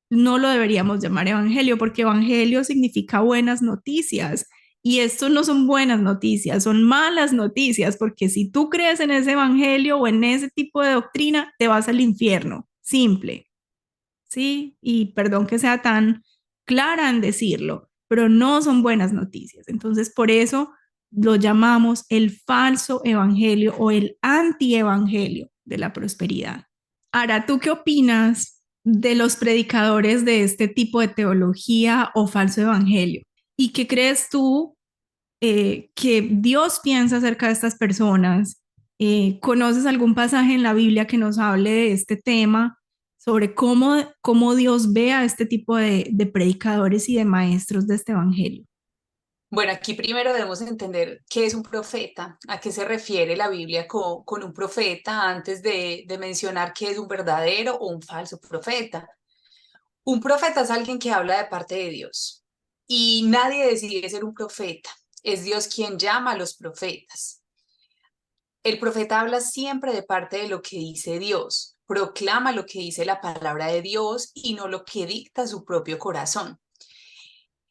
No lo deberíamos llamar evangelio porque evangelio significa buenas noticias y esto no son buenas noticias, son malas noticias porque si tú crees en ese evangelio o en ese tipo de doctrina, te vas al infierno, simple, ¿sí? Y perdón que sea tan clara en decirlo, pero no son buenas noticias. Entonces, por eso lo llamamos el falso evangelio o el antievangelio de la prosperidad. Ahora, ¿tú qué opinas de los predicadores de este tipo de teología o falso evangelio? ¿Y qué crees tú que Dios piensa acerca de estas personas? ¿Conoces algún pasaje en la Biblia que nos hable de este tema, sobre cómo Dios ve a este tipo de predicadores y de maestros de este evangelio? Bueno, aquí primero debemos entender qué es un profeta, a qué se refiere la Biblia con un profeta antes de mencionar qué es un verdadero o un falso profeta. Un profeta es alguien que habla de parte de Dios y nadie decide ser un profeta. Es Dios quien llama a los profetas. El profeta habla siempre de parte de lo que dice Dios, proclama lo que dice la palabra de Dios y no lo que dicta su propio corazón.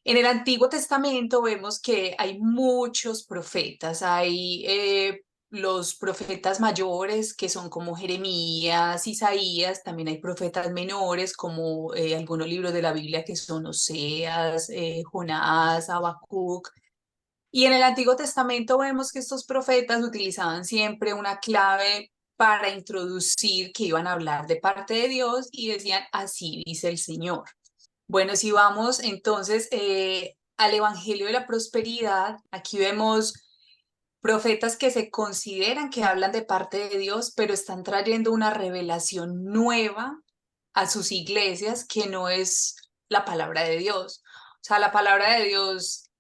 En el Antiguo Testamento vemos que hay muchos profetas, hay los profetas mayores que son como Jeremías, Isaías, también hay profetas menores como algunos libros de la Biblia que son Oseas, Jonás, Habacuc. Y en el Antiguo Testamento vemos que estos profetas utilizaban siempre una clave para introducir que iban a hablar de parte de Dios y decían, así dice el Señor. Bueno, si vamos entonces al Evangelio de la Prosperidad, aquí vemos profetas que se consideran que hablan de parte de Dios, pero están trayendo una revelación nueva a sus iglesias que no es la palabra de Dios. O sea, la palabra de Dios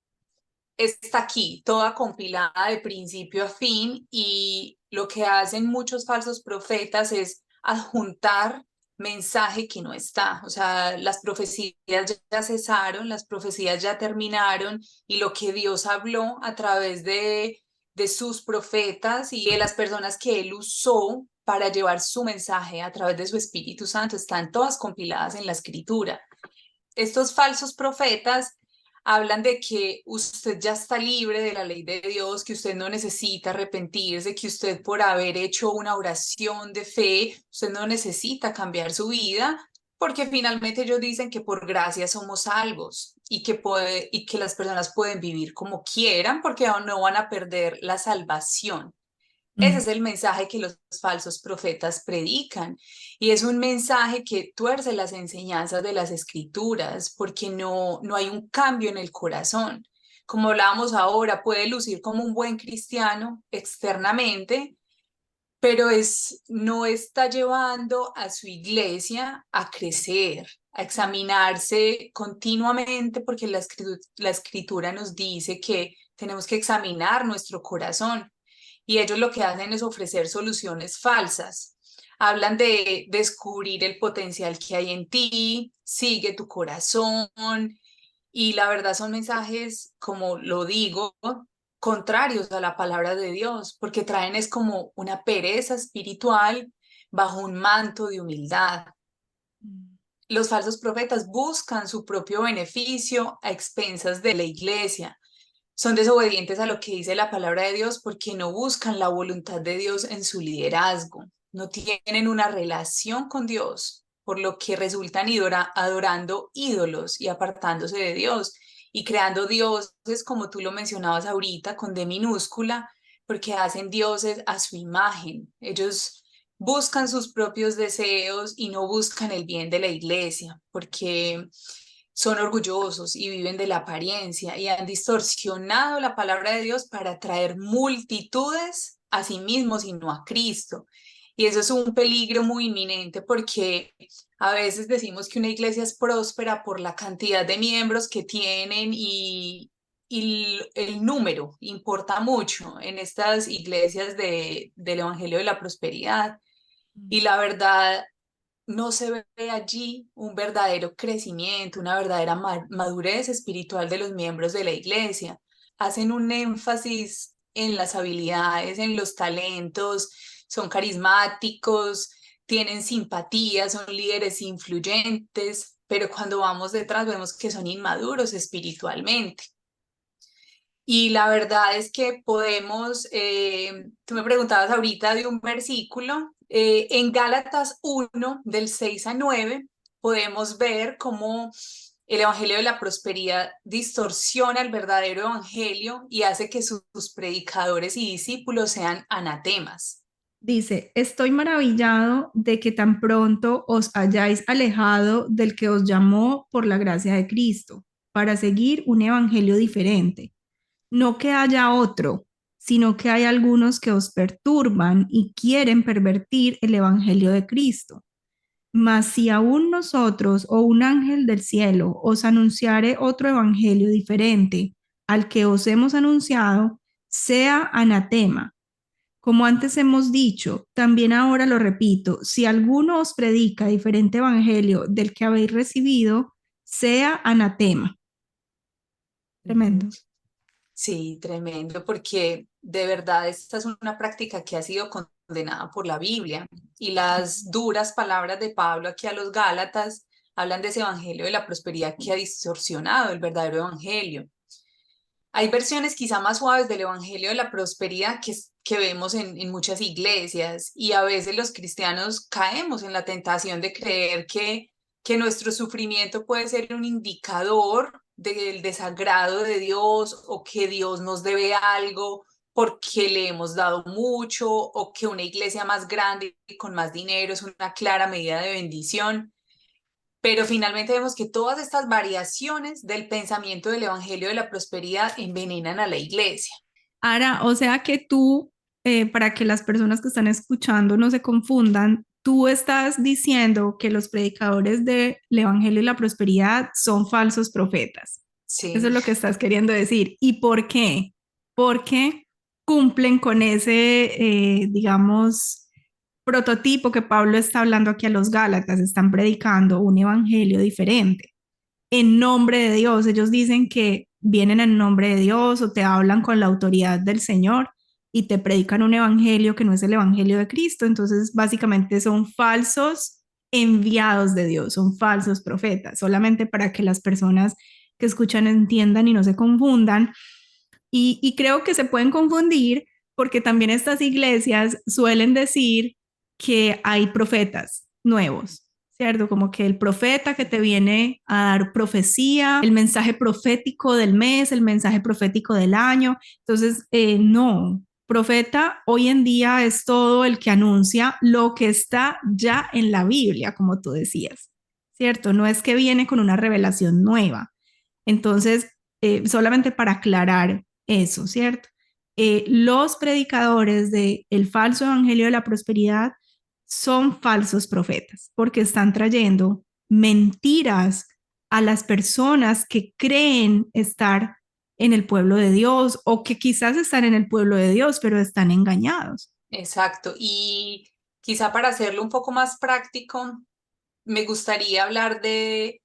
está aquí, toda compilada de principio a fin, y lo que hacen muchos falsos profetas es adjuntar mensaje que no está. O sea, las profecías ya cesaron, las profecías ya terminaron, y lo que Dios habló a través de sus profetas y de las personas que Él usó para llevar su mensaje a través de su Espíritu Santo, están todas compiladas en la Escritura. Estos falsos profetas hablan de que usted ya está libre de la ley de Dios, que usted no necesita arrepentirse, que usted por haber hecho una oración de fe, usted no necesita cambiar su vida, porque finalmente ellos dicen que por gracia somos salvos y que las personas pueden vivir como quieran porque no van a perder la salvación. Ese Mm. es el mensaje que los falsos profetas predican y es un mensaje que tuerce las enseñanzas de las escrituras porque no hay un cambio en el corazón. Como hablábamos ahora, puede lucir como un buen cristiano externamente, pero no está llevando a su iglesia a crecer, a examinarse continuamente porque la escritura nos dice que tenemos que examinar nuestro corazón y ellos lo que hacen es ofrecer soluciones falsas. Hablan de descubrir el potencial que hay en ti, sigue tu corazón y la verdad son mensajes, como lo digo, contrarios a la palabra de Dios, porque traen es como una pereza espiritual bajo un manto de humildad. Los falsos profetas buscan su propio beneficio a expensas de la iglesia. Son desobedientes a lo que dice la palabra de Dios porque no buscan la voluntad de Dios en su liderazgo, no tienen una relación con Dios, por lo que resultan adorando ídolos y apartándose de Dios y creando dioses, como tú lo mencionabas ahorita, con D minúscula, porque hacen dioses a su imagen. Ellos buscan sus propios deseos y no buscan el bien de la iglesia, porque son orgullosos y viven de la apariencia y han distorsionado la palabra de Dios para atraer multitudes a sí mismos y no a Cristo. Y eso es un peligro muy inminente porque a veces decimos que una iglesia es próspera por la cantidad de miembros que tienen y el número importa mucho en estas iglesias del Evangelio de la Prosperidad. Y la verdad, no se ve allí un verdadero crecimiento, una verdadera madurez espiritual de los miembros de la iglesia. Hacen un énfasis en las habilidades, en los talentos, son carismáticos, tienen simpatía, son líderes influyentes, pero cuando vamos detrás vemos que son inmaduros espiritualmente. Y la verdad es que podemos, tú me preguntabas ahorita de un versículo, en Gálatas 1, del 6 a 9, podemos ver cómo el Evangelio de la Prosperidad distorsiona el verdadero Evangelio y hace que sus predicadores y discípulos sean anatemas. Dice, estoy maravillado de que tan pronto os hayáis alejado del que os llamó por la gracia de Cristo. para seguir un evangelio diferente. No que haya otro, sino que hay algunos que os perturban y quieren pervertir el evangelio de Cristo. Mas si aún nosotros o un ángel del cielo os anunciare otro evangelio diferente al que os hemos anunciado, sea anatema. Como antes hemos dicho, también ahora lo repito, si alguno os predica diferente evangelio del que habéis recibido, sea anatema. Ujú. Tremendo. Sí, tremendo, porque de verdad esta es una práctica que ha sido condenada por la Biblia y las duras palabras de Pablo aquí a los Gálatas hablan de ese evangelio de la prosperidad que ha distorsionado el verdadero evangelio. Hay versiones quizá más suaves del evangelio de la prosperidad que vemos en muchas iglesias y a veces los cristianos caemos en la tentación de creer que nuestro sufrimiento puede ser un indicador del desagrado de Dios o que Dios nos debe algo porque le hemos dado mucho o que una iglesia más grande y con más dinero es una clara medida de bendición. Pero finalmente vemos que todas estas variaciones del pensamiento del Evangelio de la Prosperidad envenenan a la iglesia. Ara, o sea que tú, para que las personas que están escuchando no se confundan, tú estás diciendo que los predicadores del Evangelio y la Prosperidad son falsos profetas. Eso Sí, es lo que estás queriendo decir. ¿Y por qué? Porque cumplen con ese, digamos, prototipo que Pablo está hablando aquí a los Gálatas, están predicando un evangelio diferente en nombre de Dios. Ellos dicen que vienen en nombre de Dios o te hablan con la autoridad del Señor y te predican un evangelio que no es el evangelio de Cristo. Entonces, básicamente son falsos enviados de Dios, son falsos profetas, solamente para que las personas que escuchan entiendan y no se confundan. Y creo que se pueden confundir porque también estas iglesias suelen decir que hay profetas nuevos, ¿cierto? Como que el profeta que te viene a dar profecía, el mensaje profético del mes, el mensaje profético del año. Entonces, no, profeta hoy en día es todo el que anuncia lo que está ya en la Biblia, como tú decías, ¿cierto? No es que viene con una revelación nueva. Entonces, solamente para aclarar eso, ¿cierto? Los predicadores del falso evangelio de la prosperidad son falsos profetas porque están trayendo mentiras a las personas que creen estar en el pueblo de Dios o que quizás están en el pueblo de Dios, pero están engañados. exacto. Y quizá para hacerlo un poco más práctico, me gustaría hablar de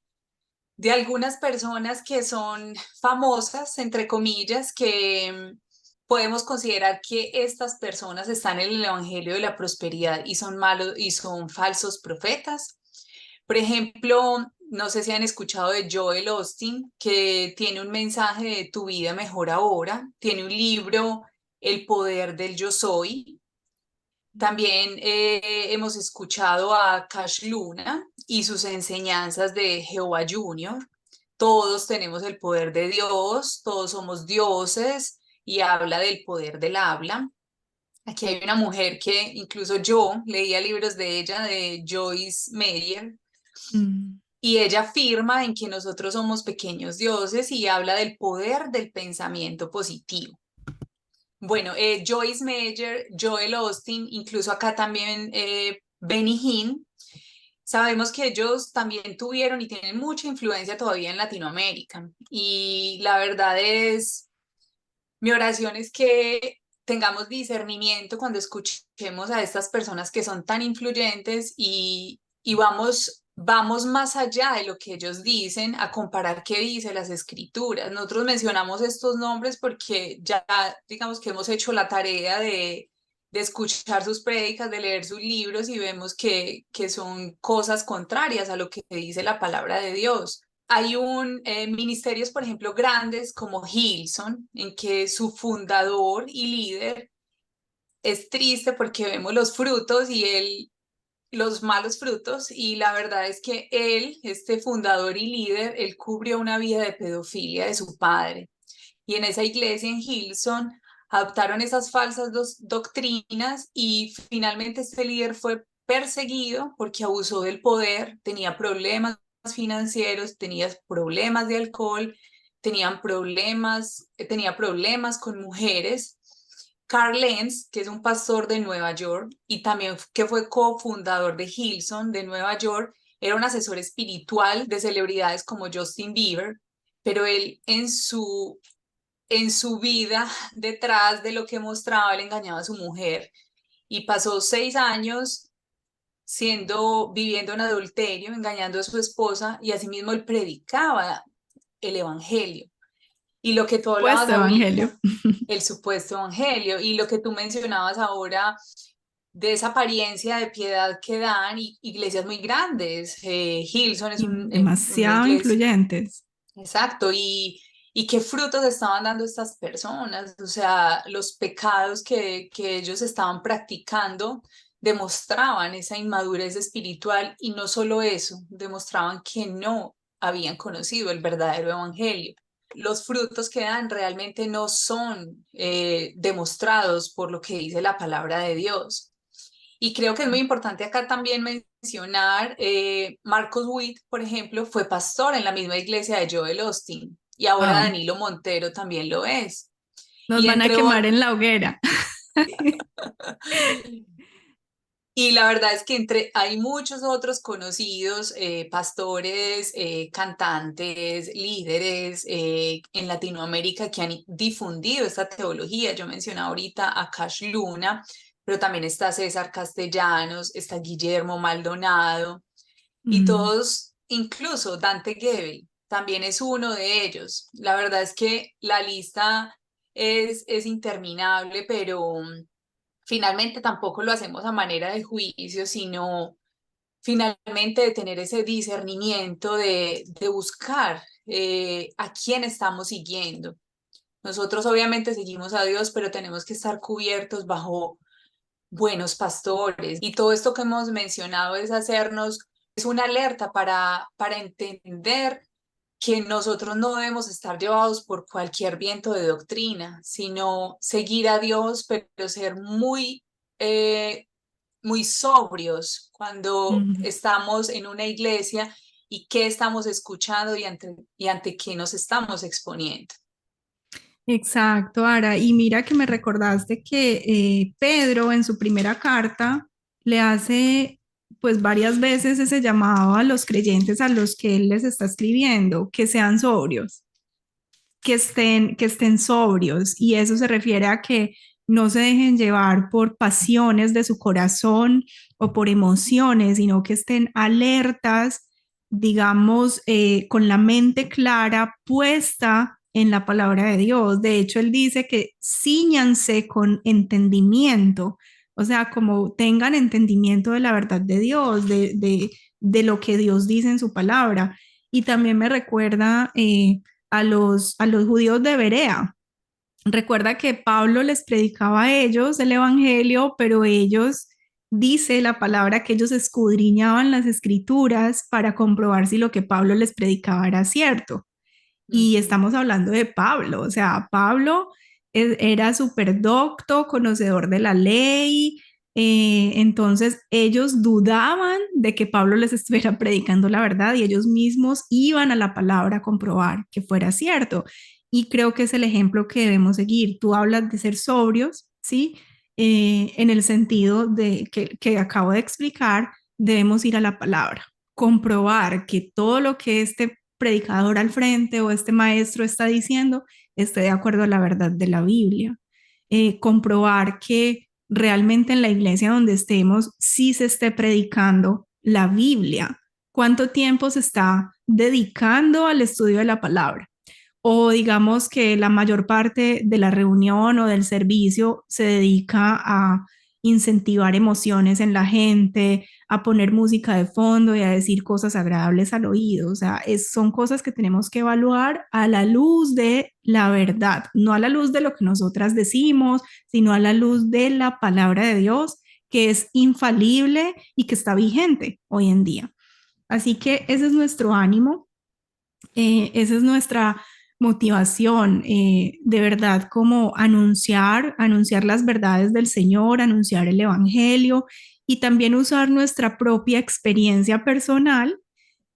algunas personas que son famosas, entre comillas, que podemos considerar que estas personas están en el Evangelio de la Prosperidad y son malos y son falsos profetas. Por ejemplo, no sé si han escuchado de Joel Austin, que tiene un mensaje de tu vida mejor ahora, tiene un libro, El poder del yo soy. También hemos escuchado a Cash Luna y sus enseñanzas de Jehová Junior. Todos tenemos el poder de Dios, todos somos dioses y habla del poder del habla. Aquí hay una mujer que incluso yo leía libros de ella, de Joyce Meyer, Mm. y ella afirma en que nosotros somos pequeños dioses y habla del poder del pensamiento positivo. Bueno, Joyce Meyer, Joel Austin, incluso acá también Benny Hinn, sabemos que ellos también tuvieron y tienen mucha influencia todavía en Latinoamérica. Y la verdad es, mi oración es que tengamos discernimiento cuando escuchemos a estas personas que son tan influyentes y vamos más allá de lo que ellos dicen a comparar qué dice las escrituras. Nosotros mencionamos estos nombres porque ya digamos que hemos hecho la tarea de escuchar sus prédicas, de leer sus libros y vemos que son cosas contrarias a lo que dice la palabra de Dios. Hay ministerios, por ejemplo, grandes como Hillsong, en que su fundador y líder es triste porque vemos los frutos y él, los malos frutos, y la verdad es que él, este fundador y líder, él cubrió una vida de pedofilia de su padre. Y en esa iglesia en Hillsong adoptaron esas falsas doctrinas y finalmente este líder fue perseguido porque abusó del poder, tenía problemas financieros, tenía problemas de alcohol, tenía problemas con mujeres. Carl Lenz, que es un pastor de Nueva York y también que fue cofundador de Hillsong de Nueva York, era un asesor espiritual de celebridades como Justin Bieber, pero él en su vida detrás de lo que mostraba, él engañaba a su mujer y pasó 6 años viviendo en adulterio, engañando a su esposa y asimismo él predicaba el evangelio. Y lo que tú hablabas Puesto ahorita, evangelio. el supuesto evangelio, y lo que tú mencionabas ahora de esa apariencia de piedad que dan iglesias muy grandes. Hillsong es Y una demasiado iglesia, influyentes. exacto, y qué frutos estaban dando estas personas, o sea, los pecados que ellos estaban practicando demostraban esa inmadurez espiritual y no solo eso, demostraban que no habían conocido el verdadero evangelio. Los frutos que dan realmente no son demostrados por lo que dice la palabra de Dios. Y creo que es muy importante acá también mencionar, Marcos Witt, por ejemplo, fue pastor en la misma iglesia de Joel Austin y ahora Wow. Danilo Montero también lo es. Nos Y van a entre quemar otros, en la hoguera. y la verdad es que hay muchos otros conocidos, pastores, cantantes, líderes en Latinoamérica que han difundido esta teología. Yo mencioné ahorita a Cash Luna, pero también está César Castellanos, está Guillermo Maldonado y Mm, todos, incluso Dante Gebel, también es uno de ellos. La verdad es que la lista es interminable, pero finalmente tampoco lo hacemos a manera de juicio, sino finalmente de tener ese discernimiento de buscar a quién estamos siguiendo. Nosotros obviamente seguimos a Dios, pero tenemos que estar cubiertos bajo buenos pastores. Y todo esto que hemos mencionado es una alerta para entender que nosotros no debemos estar llevados por cualquier viento de doctrina, sino seguir a Dios, pero ser eh, muy sobrios cuando mm. estamos en una iglesia y qué estamos escuchando y ante qué nos estamos exponiendo. Exacto, Ara. Y mira que me recordaste que Pedro en su primera carta le hace pues varias veces ese llamado a los creyentes a los que él les está escribiendo, que sean sobrios, que estén sobrios. Y eso se refiere a que no se dejen llevar por pasiones de su corazón o por emociones, sino que estén alertas, digamos, con la mente clara, puesta en la palabra de Dios. De hecho, él dice que ciñanse con entendimiento, o sea, como tengan entendimiento de la verdad de Dios, de lo que Dios dice en su palabra. Y también me recuerda a los judíos de Berea. Recuerda que Pablo les predicaba a ellos el Evangelio, pero ellos, dice la palabra, que ellos escudriñaban las escrituras para comprobar si lo que Pablo les predicaba era cierto. Y Ujú. estamos hablando de Pablo, o sea, Pablo era súper docto, conocedor de la ley, entonces ellos dudaban de que Pablo les estuviera predicando la verdad y ellos mismos iban a la palabra a comprobar que fuera cierto. Y creo que es el ejemplo que debemos seguir. Tú hablas de ser sobrios, ¿sí? En el sentido de que acabo de explicar, debemos ir a la palabra, comprobar que todo lo que este predicador al frente o este maestro está diciendo esté de acuerdo a la verdad de la Biblia. Comprobar que realmente en la iglesia donde estemos sí se esté predicando la Biblia. ¿Cuánto tiempo se está dedicando al estudio de la palabra? O digamos que la mayor parte de la reunión o del servicio se dedica a incentivar emociones en la gente, a poner música de fondo y a decir cosas agradables al oído. O sea, son cosas que tenemos que evaluar a la luz de la verdad, no a la luz de lo que nosotras decimos, sino a la luz de la palabra de Dios, que es infalible y que está vigente hoy en día. Así que ese es nuestro ánimo, esa es nuestra motivación, de verdad, como anunciar las verdades del Señor, anunciar el Evangelio y también usar nuestra propia experiencia personal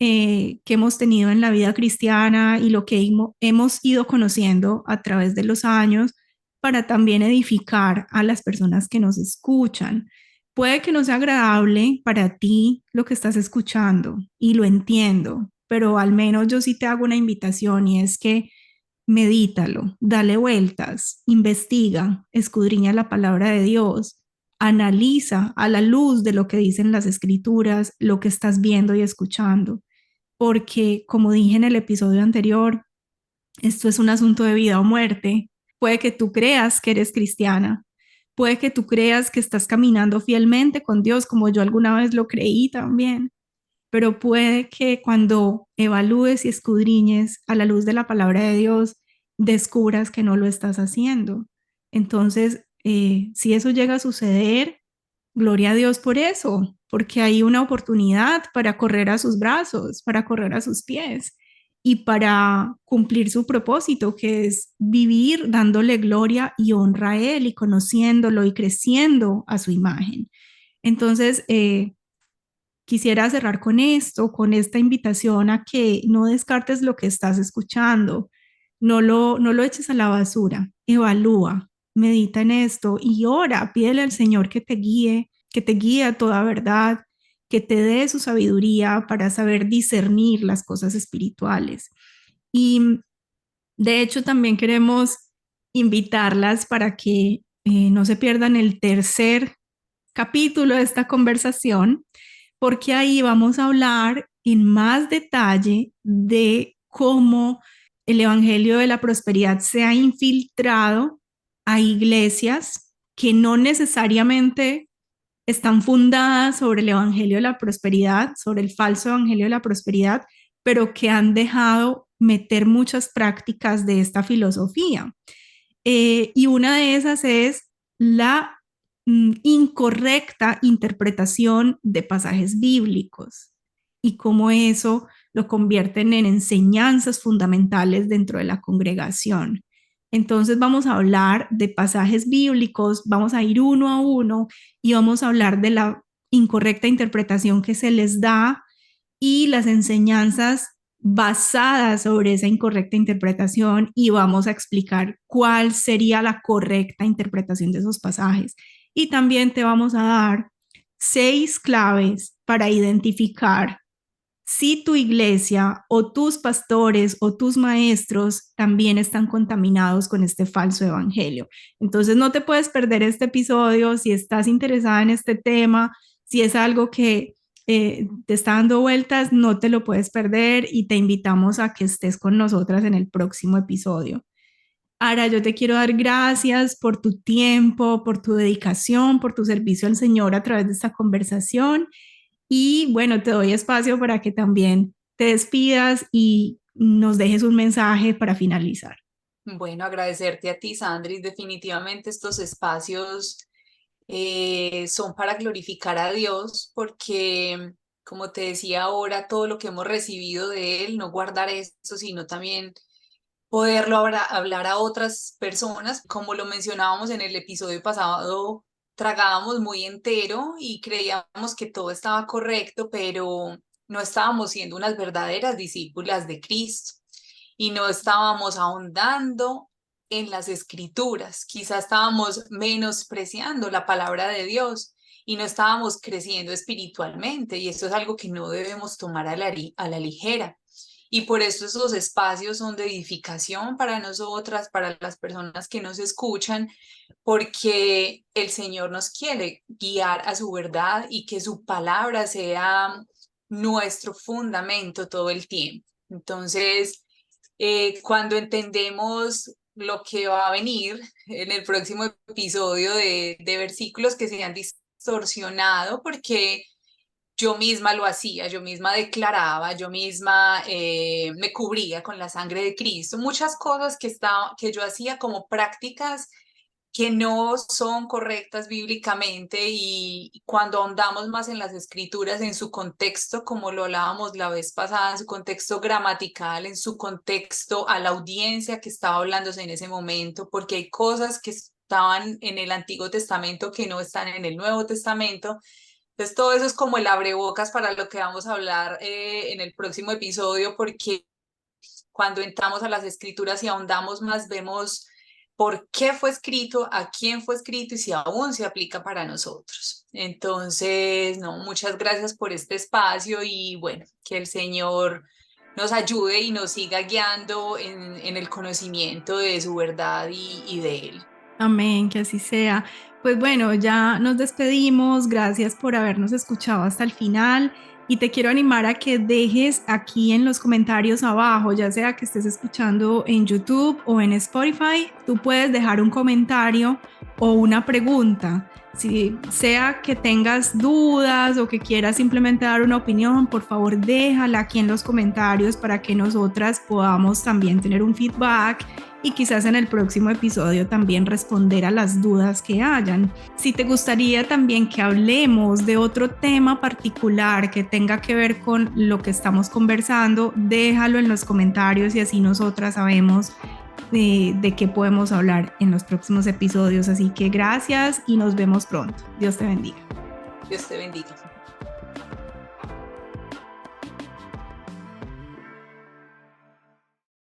que hemos tenido en la vida cristiana y lo que hemos ido conociendo a través de los años para también edificar a las personas que nos escuchan. Puede que no sea agradable para ti lo que estás escuchando y lo entiendo, pero al menos yo sí te hago una invitación y es que medítalo, dale vueltas, investiga, escudriña la palabra de Dios, analiza a la luz de lo que dicen las escrituras, lo que estás viendo y escuchando, porque como dije en el episodio anterior, esto es un asunto de vida o muerte. Puede que tú creas que eres cristiana, puede que tú creas que estás caminando fielmente con Dios, como yo alguna vez lo creí también, pero puede que cuando evalúes y escudriñes a la luz de la palabra de Dios, descubras que no lo estás haciendo. Entonces, si eso llega a suceder, gloria a Dios por eso, porque hay una oportunidad para correr a sus brazos, para correr a sus pies y para cumplir su propósito, que es vivir dándole gloria y honra a Él y conociéndolo y creciendo a su imagen. Entonces, quisiera cerrar con esto, con esta invitación a que no descartes lo que estás escuchando, no lo eches a la basura, evalúa, medita en esto y ora, pídele al Señor que te guíe a toda verdad, que te dé su sabiduría para saber discernir las cosas espirituales. Y de hecho también queremos invitarlas para que no se pierdan el tercer capítulo de esta conversación, porque ahí vamos a hablar en más detalle de cómo el Evangelio de la Prosperidad se ha infiltrado a iglesias que no necesariamente están fundadas sobre el Evangelio de la Prosperidad, sobre el falso Evangelio de la Prosperidad, pero que han dejado meter muchas prácticas de esta filosofía. Y una de esas es la incorrecta interpretación de pasajes bíblicos y cómo eso lo convierten en enseñanzas fundamentales dentro de la congregación. Entonces vamos a hablar de pasajes bíblicos, vamos a ir uno a uno y vamos a hablar de la incorrecta interpretación que se les da y las enseñanzas basadas sobre esa incorrecta interpretación y vamos a explicar cuál sería la correcta interpretación de esos pasajes. Y también te vamos a dar 6 claves para identificar si tu iglesia o tus pastores o tus maestros también están contaminados con este falso evangelio. Entonces no te puedes perder este episodio si estás interesada en este tema, si es algo que te está dando vueltas, no te lo puedes perder y te invitamos a que estés con nosotras en el próximo episodio. Ara, yo te quiero dar gracias por tu tiempo, por tu dedicación, por tu servicio al Señor a través de esta conversación. Y bueno, te doy espacio para que también te despidas y nos dejes un mensaje para finalizar. Bueno, agradecerte a ti, Sandris. Definitivamente estos espacios son para glorificar a Dios porque, como te decía ahora, todo lo que hemos recibido de Él, no guardar eso, sino también poderlo hablar a otras personas. Como lo mencionábamos en el episodio pasado, tragábamos muy entero y creíamos que todo estaba correcto, pero no estábamos siendo unas verdaderas discípulas de Cristo y no estábamos ahondando en las escrituras. Quizás estábamos menospreciando la palabra de Dios y no estábamos creciendo espiritualmente, y eso es algo que no debemos tomar a la ligera. Y por eso esos espacios son de edificación para nosotras, para las personas que nos escuchan, porque el Señor nos quiere guiar a su verdad y que su palabra sea nuestro fundamento todo el tiempo. Entonces, cuando entendemos lo que va a venir en el próximo episodio de versículos que se han distorsionado, porque yo misma lo hacía, yo misma declaraba, yo misma me cubría con la sangre de Cristo, muchas cosas que yo hacía como prácticas que no son correctas bíblicamente, y cuando ahondamos más en las escrituras, en su contexto, como lo hablábamos la vez pasada, en su contexto gramatical, en su contexto a la audiencia que estaba hablándose en ese momento, porque hay cosas que estaban en el Antiguo Testamento que no están en el Nuevo Testamento, Entonces todo eso es como el abrebocas para lo que vamos a hablar en el próximo episodio, porque cuando entramos a las escrituras y ahondamos más, vemos por qué fue escrito, a quién fue escrito y si aún se aplica para nosotros. Entonces, no, muchas gracias por este espacio y bueno, que el Señor nos ayude y nos siga guiando en el conocimiento de su verdad y de Él. Amén, que así sea. Pues bueno, ya nos despedimos. Gracias por habernos escuchado hasta el final. Y te quiero animar a que dejes aquí en los comentarios abajo, ya sea que estés escuchando en YouTube o en Spotify, tú puedes dejar un comentario o una pregunta. Si sea que tengas dudas o que quieras simplemente dar una opinión, por favor déjala aquí en los comentarios para que nosotras podamos también tener un feedback y quizás en el próximo episodio también responder a las dudas que hayan. Si te gustaría también que hablemos de otro tema particular que tenga que ver con lo que estamos conversando, déjalo en los comentarios y así nosotras sabemos de qué podemos hablar en los próximos episodios. Así que gracias y nos vemos pronto. Dios te bendiga. Dios te bendiga.